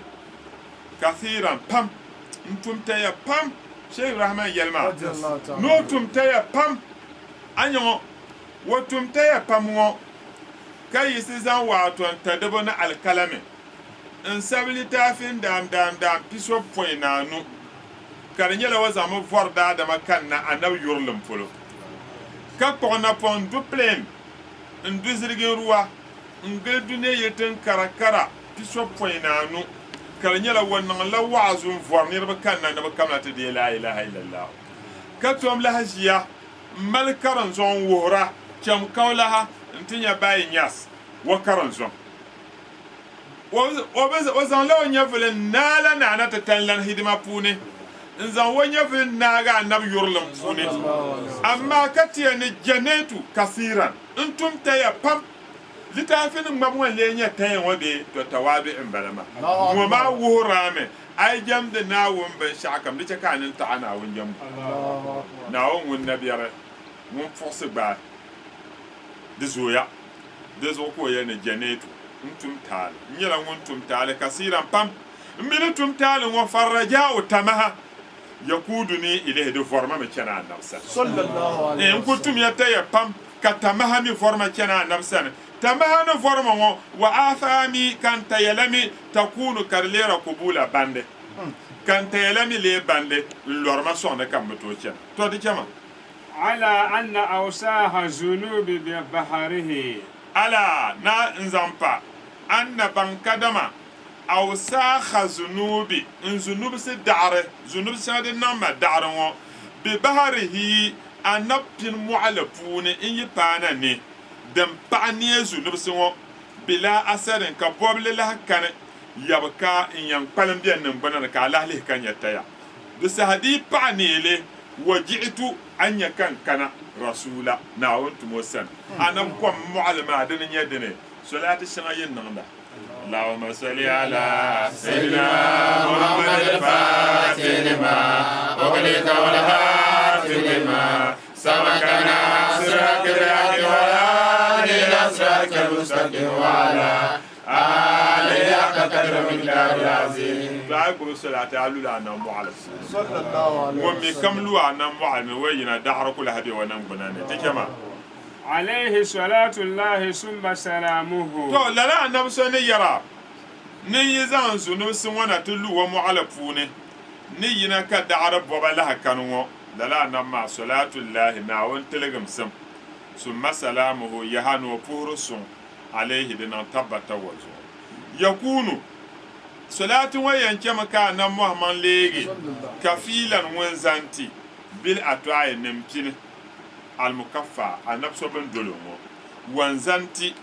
كثيرا بام انتم تيا بام شيخ الرحمن يلما نو تم تيا بام انيو وتم تيا بام ka yisi zan wato ta dabo na alkalami in sabi littafin dam piso point nanu ka di nyɛla wa zaŋmi vɔri daadama kan na anabi yurlim polo ka kpɔɣi napɔŋ du plane n du ziligi ruwa n gili duniya yɛtin kara piso point nanu ka di nyɛla wa niŋla wa'azu n vɔri niriba kan na ni bi kamna ti deei la ilaha illallah ka tom laha ʒiya n mali karin zɔŋ wuhira chɛm kaulaha n ti nyɛ baayi nyas wa karin zɔŋ o zaŋla o nyɛvuli naala naana ti tanlan hidima puuni n zaŋ o nyɛvuli naaga anabi yurlim puuni amma ka tiya ni janeetu kasiran n tum taya pam littafin ŋmabi ŋɔ lee nyɛ taya ŋɔ bee to tawaabi n bala ma ŋɔ maa wuhiraami ai jamdi naawun binshaɣu kam di chɛ ka a nin taɣa naawun jamdi naawun ŋun nabiyɛri ŋun puɣusi gbaa di zooya di zuɣu ka o yɛ ni janeetu n tum taali n nyɛla ŋun tum taali kasiran pam n mini tum taali ŋɔ farraja o tamaha yakuduni ilahi di vɔrima mi chɛna anabsa n ku tum ya taya pam ka tamaha mi vɔrima chɛna anabsa ni tamaha ni vɔrima ŋɔ wa afaami kan tayalami takunu ka di leera kubula bandi kan tayalami lee bandi n lɔrima sɔŋni kam bi tooi chɛna to di chɛma على أن أوساخ الذنوب ببحره ala na n zaŋ pa an na ban kadama awsaaha zunubi n zunubi si daɣari zunubi shɛŋa din niŋ ma daɣari ŋɔ bi baharihi a na pini mɔɣili puuni n yi paana ni din paɣa neɛ zunubi si ŋɔ bila asarin ka bɔbili lahi kani yabika n yɛn kpalim bɛn nin bini ni ka a lahi lihi ka nyɛ taya di sahadi paɣa neele wa jiɣitu an nyɛ kan kana rasula naawun tumo sani a nan kom mɔɣili maa dini nyɛ dini solaati shɛŋa yin niŋda اللهم صل على سيدنا محمد الفاتح لما أغلق والهاتف لما سبقنا صراط الحق والهادي إلى صراطك المستقيم وعلى آله حق قدر مقدار العظيم. بعد صلاة على أنا معلم. صلى الله عليه وسلم. ومن كم لو أنا معلم وين دعر كل هذه ونبناني تكما. عليه صلاة الله ثم سلامه to lala annabi so ne yara ne yizan zunu sun wana tulu wa mu'alafune ne yina ka da'ara boba la hakanwo lala annabi ma salatu llahi na won telegam sam summa salamuhu yahanu furusun alaihi dinan tabbata wazo yakunu salatu wa yanke maka nan muhammad lege kafilan wanzanti bil atwaye nimkini almukaffa anabso ben dolongo wanzanti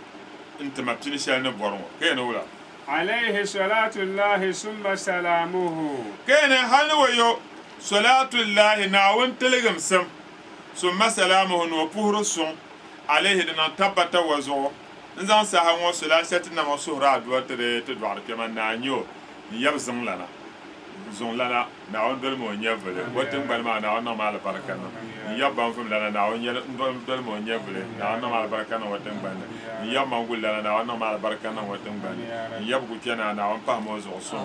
intama pini shalne borongo kene wala عليه صلاة الله ثم سلامه kene halwayo salatu llahi na won telegam sam summa salamuhu no puhru sun alayhi dana tabbata wazo nzan sa hanwo salatu na masuhra duwatre to dwar kema na nyo yabzan lana zon lana na won dol mo nyevele wotin balma na won normal barakana yabban fum lana na won yel dol mo nyevele na won normal barakana wotin ban yabban gul lana na won normal barakana wotin ban yabgu kena na won pahmo zo so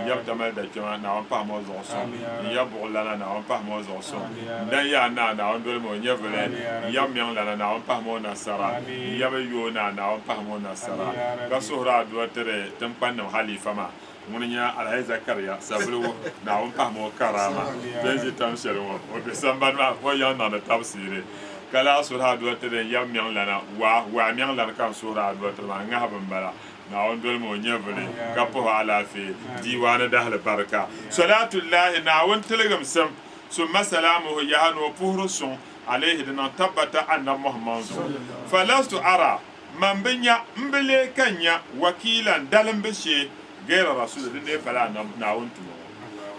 yab tamal da kema na won pahmo zo so yabgu lana na won pahmo zo so dan ya na won dol mo nyevele yab myang lana na won pahmo na sara yab yo na won pahmo na sara ka suhra duwatre tampan halifa ma munya alhay zakariya sabulu na won pahmo karama benji tamshel wo o be samban ma wo yan na tafsire kala surha do tere yam myang lana wa myang lana kan surha do tere ma ngaban bala na won dol mo nyevele kapo ala fi diwana dahl baraka salatu llahi na won telegam sam summa salamuhu yahanu puhrusun alayhi dana tabbata anna muhammad falastu ara man binya mbele kanya wakilan dalan bishe gaira rasul din ne fala na wuntu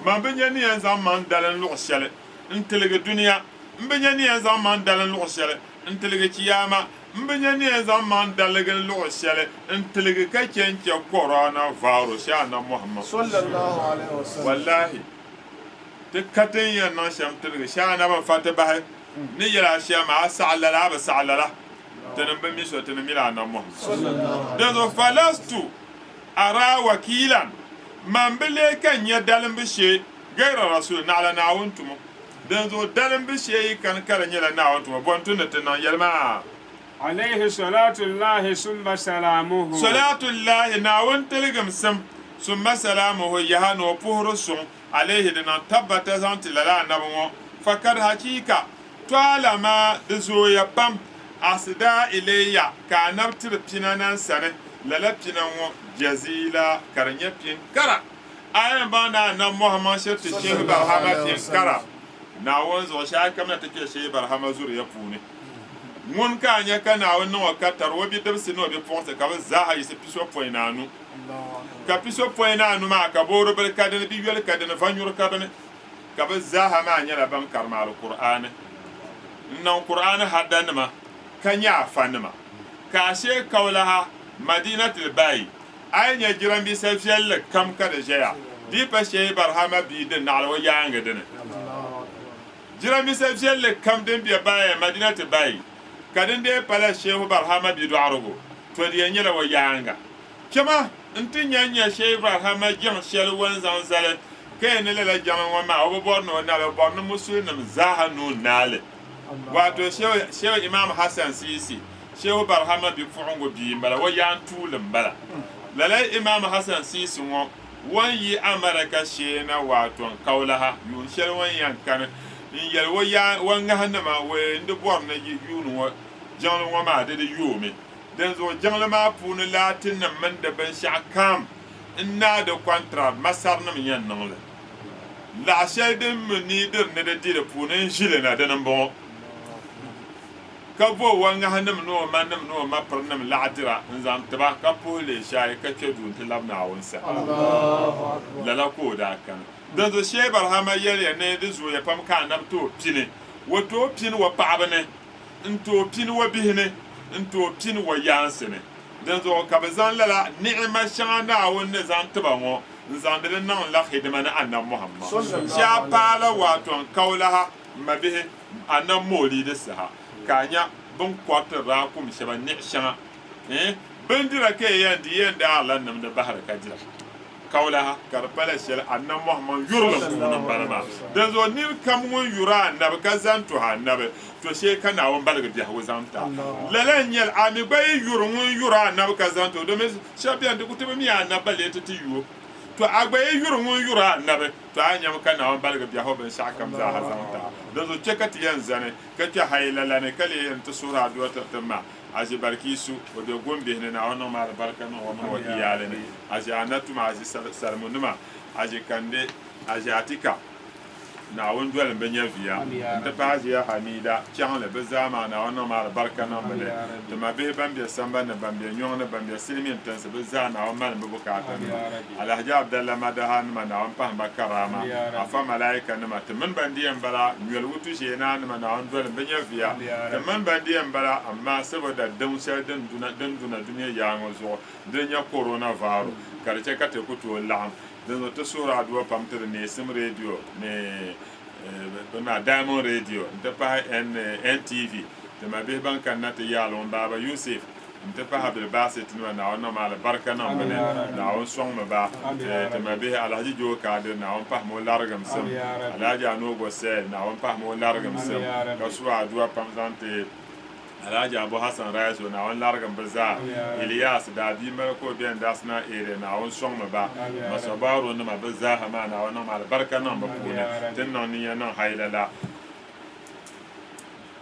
man benya ni yan zaman dalan luqshale in telega duniya benya ni yan zaman dalan luqshale in telega kiyama benya ni yan zaman dalan luqshale in telega ka kenke corona virus ya na muhammad sallallahu alaihi wasallam. wallahi tikatin yan na sham telega sha na ban fata ba ni yara shama sa'alala ba sa'alala tanan ban mi so tanan mila na muhammad sallallahu da falastu ara wakilan man bile kan ya dalin bishe gaira rasul na ala nawuntumo dan zo dalin bishe kan kala nyala nawuntumo bon tun da tan yalma عليه صلاة الله ثم سلامه salatullahi na won telegam sam summa salamuhu yahano puhru sun alayhi dana tabbata zanti lala nabwo fakar hakika twalama da zoya pam asda ilayya ka nabtir pinanan sane lala pinanwo jazila karnya pin kara ayan bana na muhammad shirti shehu barhama pin kara na won zo sha kamna take shehu barhama zuriya pune mun ka nya kana won no katar wo bi dabsi no bi ponse ka ba za ha yise piso poinanu ka piso poinanu ma ka boro bel kaden bi wel kaden fanyur kabane ka ba za ha ma nya la ban karma alquran nan qur'an hadan ma kanya fanma ka she kaulaha madinatul bay ay nya jiran bi safiyal kam ka da jaya di pa she barhama bi de nalwa yanga dene jiran bi safiyal kam den bi bay madinatul bay kadin de pala shehu barhama bi du'arugo to de nyela wa yanga kema ntin nyanya shehu barhama jam shel wan zan zale kay ne la jam wa ma o borno na le borno muslim zaha no nale wato shehu imam hasan sisi shehu barhama bi fuungo bi mbala wa yan tulum bala lala imam hasan sisi wo wan yi amaraka shena wato kaulaha yun shel wan yan kan yel wa ya wan hanama we ndo borno yi yunu wa jangli ŋɔ maa di yoomi din zuɣu jangli maa puuni laati nim mini di binshaɣu kam n naa di kɔntirati masar nim yɛn niŋli laɣa shɛli din mi niidiri ni di di di puuni n ʒili na dini n bɔŋɔ ka bo wa ŋahi nim ni o ma nim ni o ma piri nim laɣadira n zaŋ tiba ka puhi lee shaayi ka kpe duun ti labi naawuni sa lala ka o daa kani din zuɣu shehi barhama yɛliya ni di zooya pam ka a nam ti o pini wa ti o pini wa paɣaba ni nto pin wa bihini nto pin wa yansini dan zo ka bazan lala ni'ma shana won ne zan tiba ngo zan de nan la khidma na annabi muhammad sha pala wato kaulaha mabihi annan moli da saha kanya bun kwata ra kum shaba ni shana bandira ke yandi yanda Allah nam da bahar kajira kaulaha karpala shel annabi muhammad yurla kunan barama dan zo ni kam won yura annabi kazan to annabi to she kana won balga biya wo zanta lalan yel ami bay yura annabi kazan to do me shabian de kutube mi annabi le to tiyo to agbaye yura annabi to anyam kana won balga biya ho ben shakam za hazanta dan zo chekati yan zane kace haylala ne kale yan to sura do ta tamma aji barkisu o de gombe ne na wannan ma barka no wannan wa iyale ne aji anatu ma aji salmunuma aji kande aji atika na won dole benya via ta paji ya hamida kyan le bezama na wannan ma barka no bele to ma be bambe samba na bambe nyon na bambe silmin tan se bezana na wannan be bukata alhaji abdallah madahan ma na wannan pa karama afa malaika na ma min bandiyan bala nyel wutu she na ma na wannan dole benya via to min bandiyan bala amma saboda dan sai dan duna duniya ya ngozo dan ya coronavirus karce ka te kuto lam dan to sura duwa pamtir ne sim radio ne na diamond radio nta pa NTV te ma be ban kan na te yalon baba yusuf nta pa habir basit no na on ma la barka na bene na on song ma ba te ma be alhaji jo ka de na on pa mo largam sam alhaji ano go se na on pa mo largam sam ka sura duwa pamzante alhaji abu hassan raiso na on largam baza ilyas da bi marko biyan dasna ere na on song ma ba masabaro na ma baza hama na on ma barka na ba kuna tinnon ni yana haylala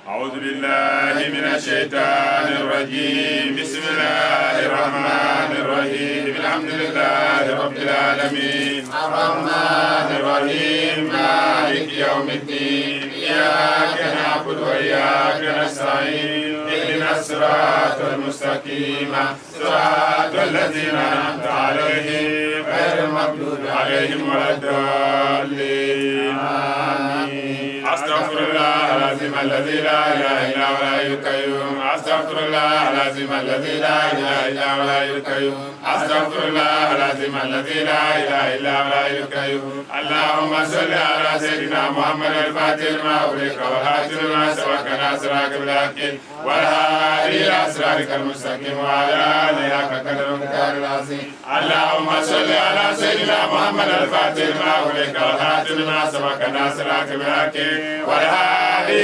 أعوذ بالله من الشيطان الرجيم بسم الله الرحمن الرحيم الحمد لله رب العالمين الرحمن الرحيم مالك يوم الدين إياك نعبد وإياك نستعين اهدنا الصراط المستقيم صراط الذين أنعمت عليهم غير المغضوب عليهم ولا الضالين آمين أستغفر الله العظيم الذي لا إله إلا هو الحي القيوم أستغفر الله العظيم الذي لا إله إلا هو الحي القيوم أستغفر الله العظيم الذي لا إله إلا هو الحي القيوم اللهم صل على سيدنا محمد الفاتح لما أغلق والخاتم لما سبق ناصرك بالحق والهادي إلى صراطك المستقيم وعلى آله حق قدره ومقداره العظيم اللهم صل على سيدنا محمد الفاتح لما أغلق والخاتم لما سبق ناصرك بالحق والهادي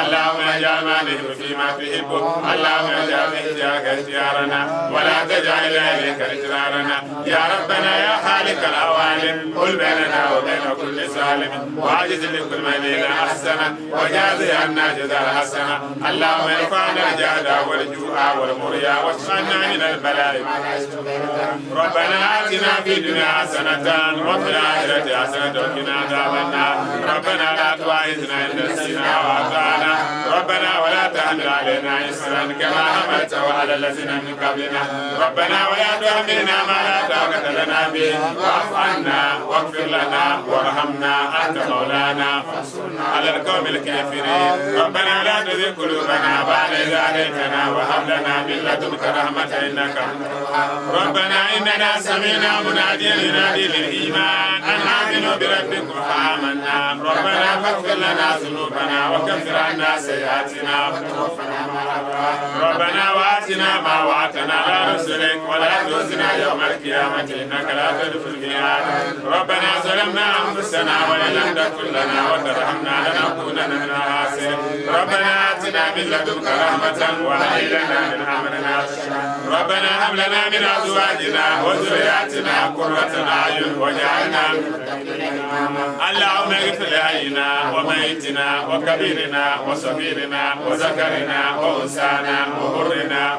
اللهم اجعل ما نحب فيما تحب اللهم اجعل احتياجك اختيارنا ولا تجعل اليك اجرارنا يا ربنا يا خالق العوالم قل بيننا وبين كل ظالم واجز لكل من احسن وجاز عنا جزاء حسنه اللهم ارفعنا الجهد والجوع والمريا واشفنا من البلاء ربنا آتنا في الدنيا حسنة وفي الآخرة حسنة وقنا عذاب النار ربنا لا تؤاخذنا إن نسينا وأخطأنا ربنا ولا تحمل علينا إصرا كما حملته على الذين من قبلنا ربنا ولا تحملنا ما لا طاقة لنا به واعف عنا واغفر لنا وارحمنا أنت مولانا فانصرنا على القوم الكافرين ربنا لا تزغ قلوبنا بعد إذ هديتنا وهب لنا من لدنك رحمة إنك ربنا إننا سمعنا مناديا ينادي للإيمان أن آمنوا بربكم فآمنا ربنا فاغفر لنا ذنوبنا وكفر عنا سيئاتنا وتوفنا مع الأبرار ربنا وآتنا ما وعدتنا على رسلك ولا تخزنا يوم القيامة إنك لا تخلف الميعاد ربنا ظلمنا أنفسنا وإن لم تغفر لنا وترحمنا لنكونن من الخاسرين ربنا آتنا من لدنك رحمة وهيئ لنا من أمرنا ربنا هب لنا من أزواجنا وذرياتنا قرة أعين واجعلنا اللهم اغفر لحينا وميتنا وكبيرنا وصغيرنا وذكرنا وأنثانا وحرنا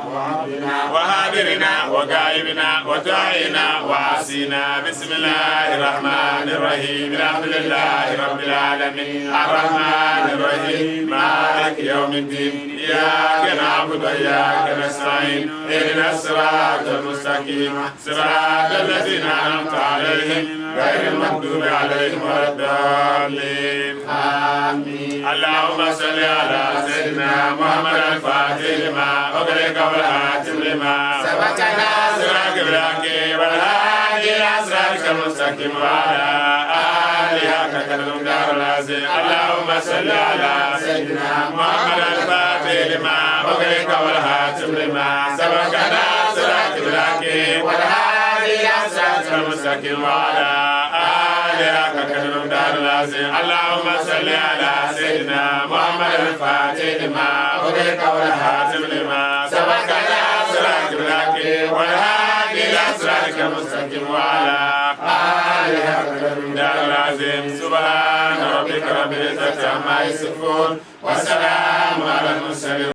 وهادرنا وغائبنا وتائنا وعاصينا بسم الله الرحمن الرحيم الحمد لله رب العالمين الرحمن الرحيم مالك يوم الدين إياك نعبد وإياك نستعين اهدنا الصراط المستقيم صراط الذين أنعمت عليهم غير المغضوب عليهم ولا الضالين آمين اللهم صل على سيدنا محمد الفاتح لما أغلق والخاتم لما سبق ناصرك بالحق والهادي إلى صراطك المستقيم وعلى آله حق قدره العظيم اللهم صل على سيدنا محمد الفاتح لما أغلق والخاتم لما سبق ناصرك بالحق والهادي إلى صراطك المستقيم وعلى آله حق قدره العظيم اللهم صل على سيدنا محمد الفاتح لما أغلق والخاتم لما سبق ناصرك بالحق والهادي إلى صراطك المستقيم وعلى آله حق قدره العظيم سبحان ربك رب العزة عما يصفون وسلام على المرسلين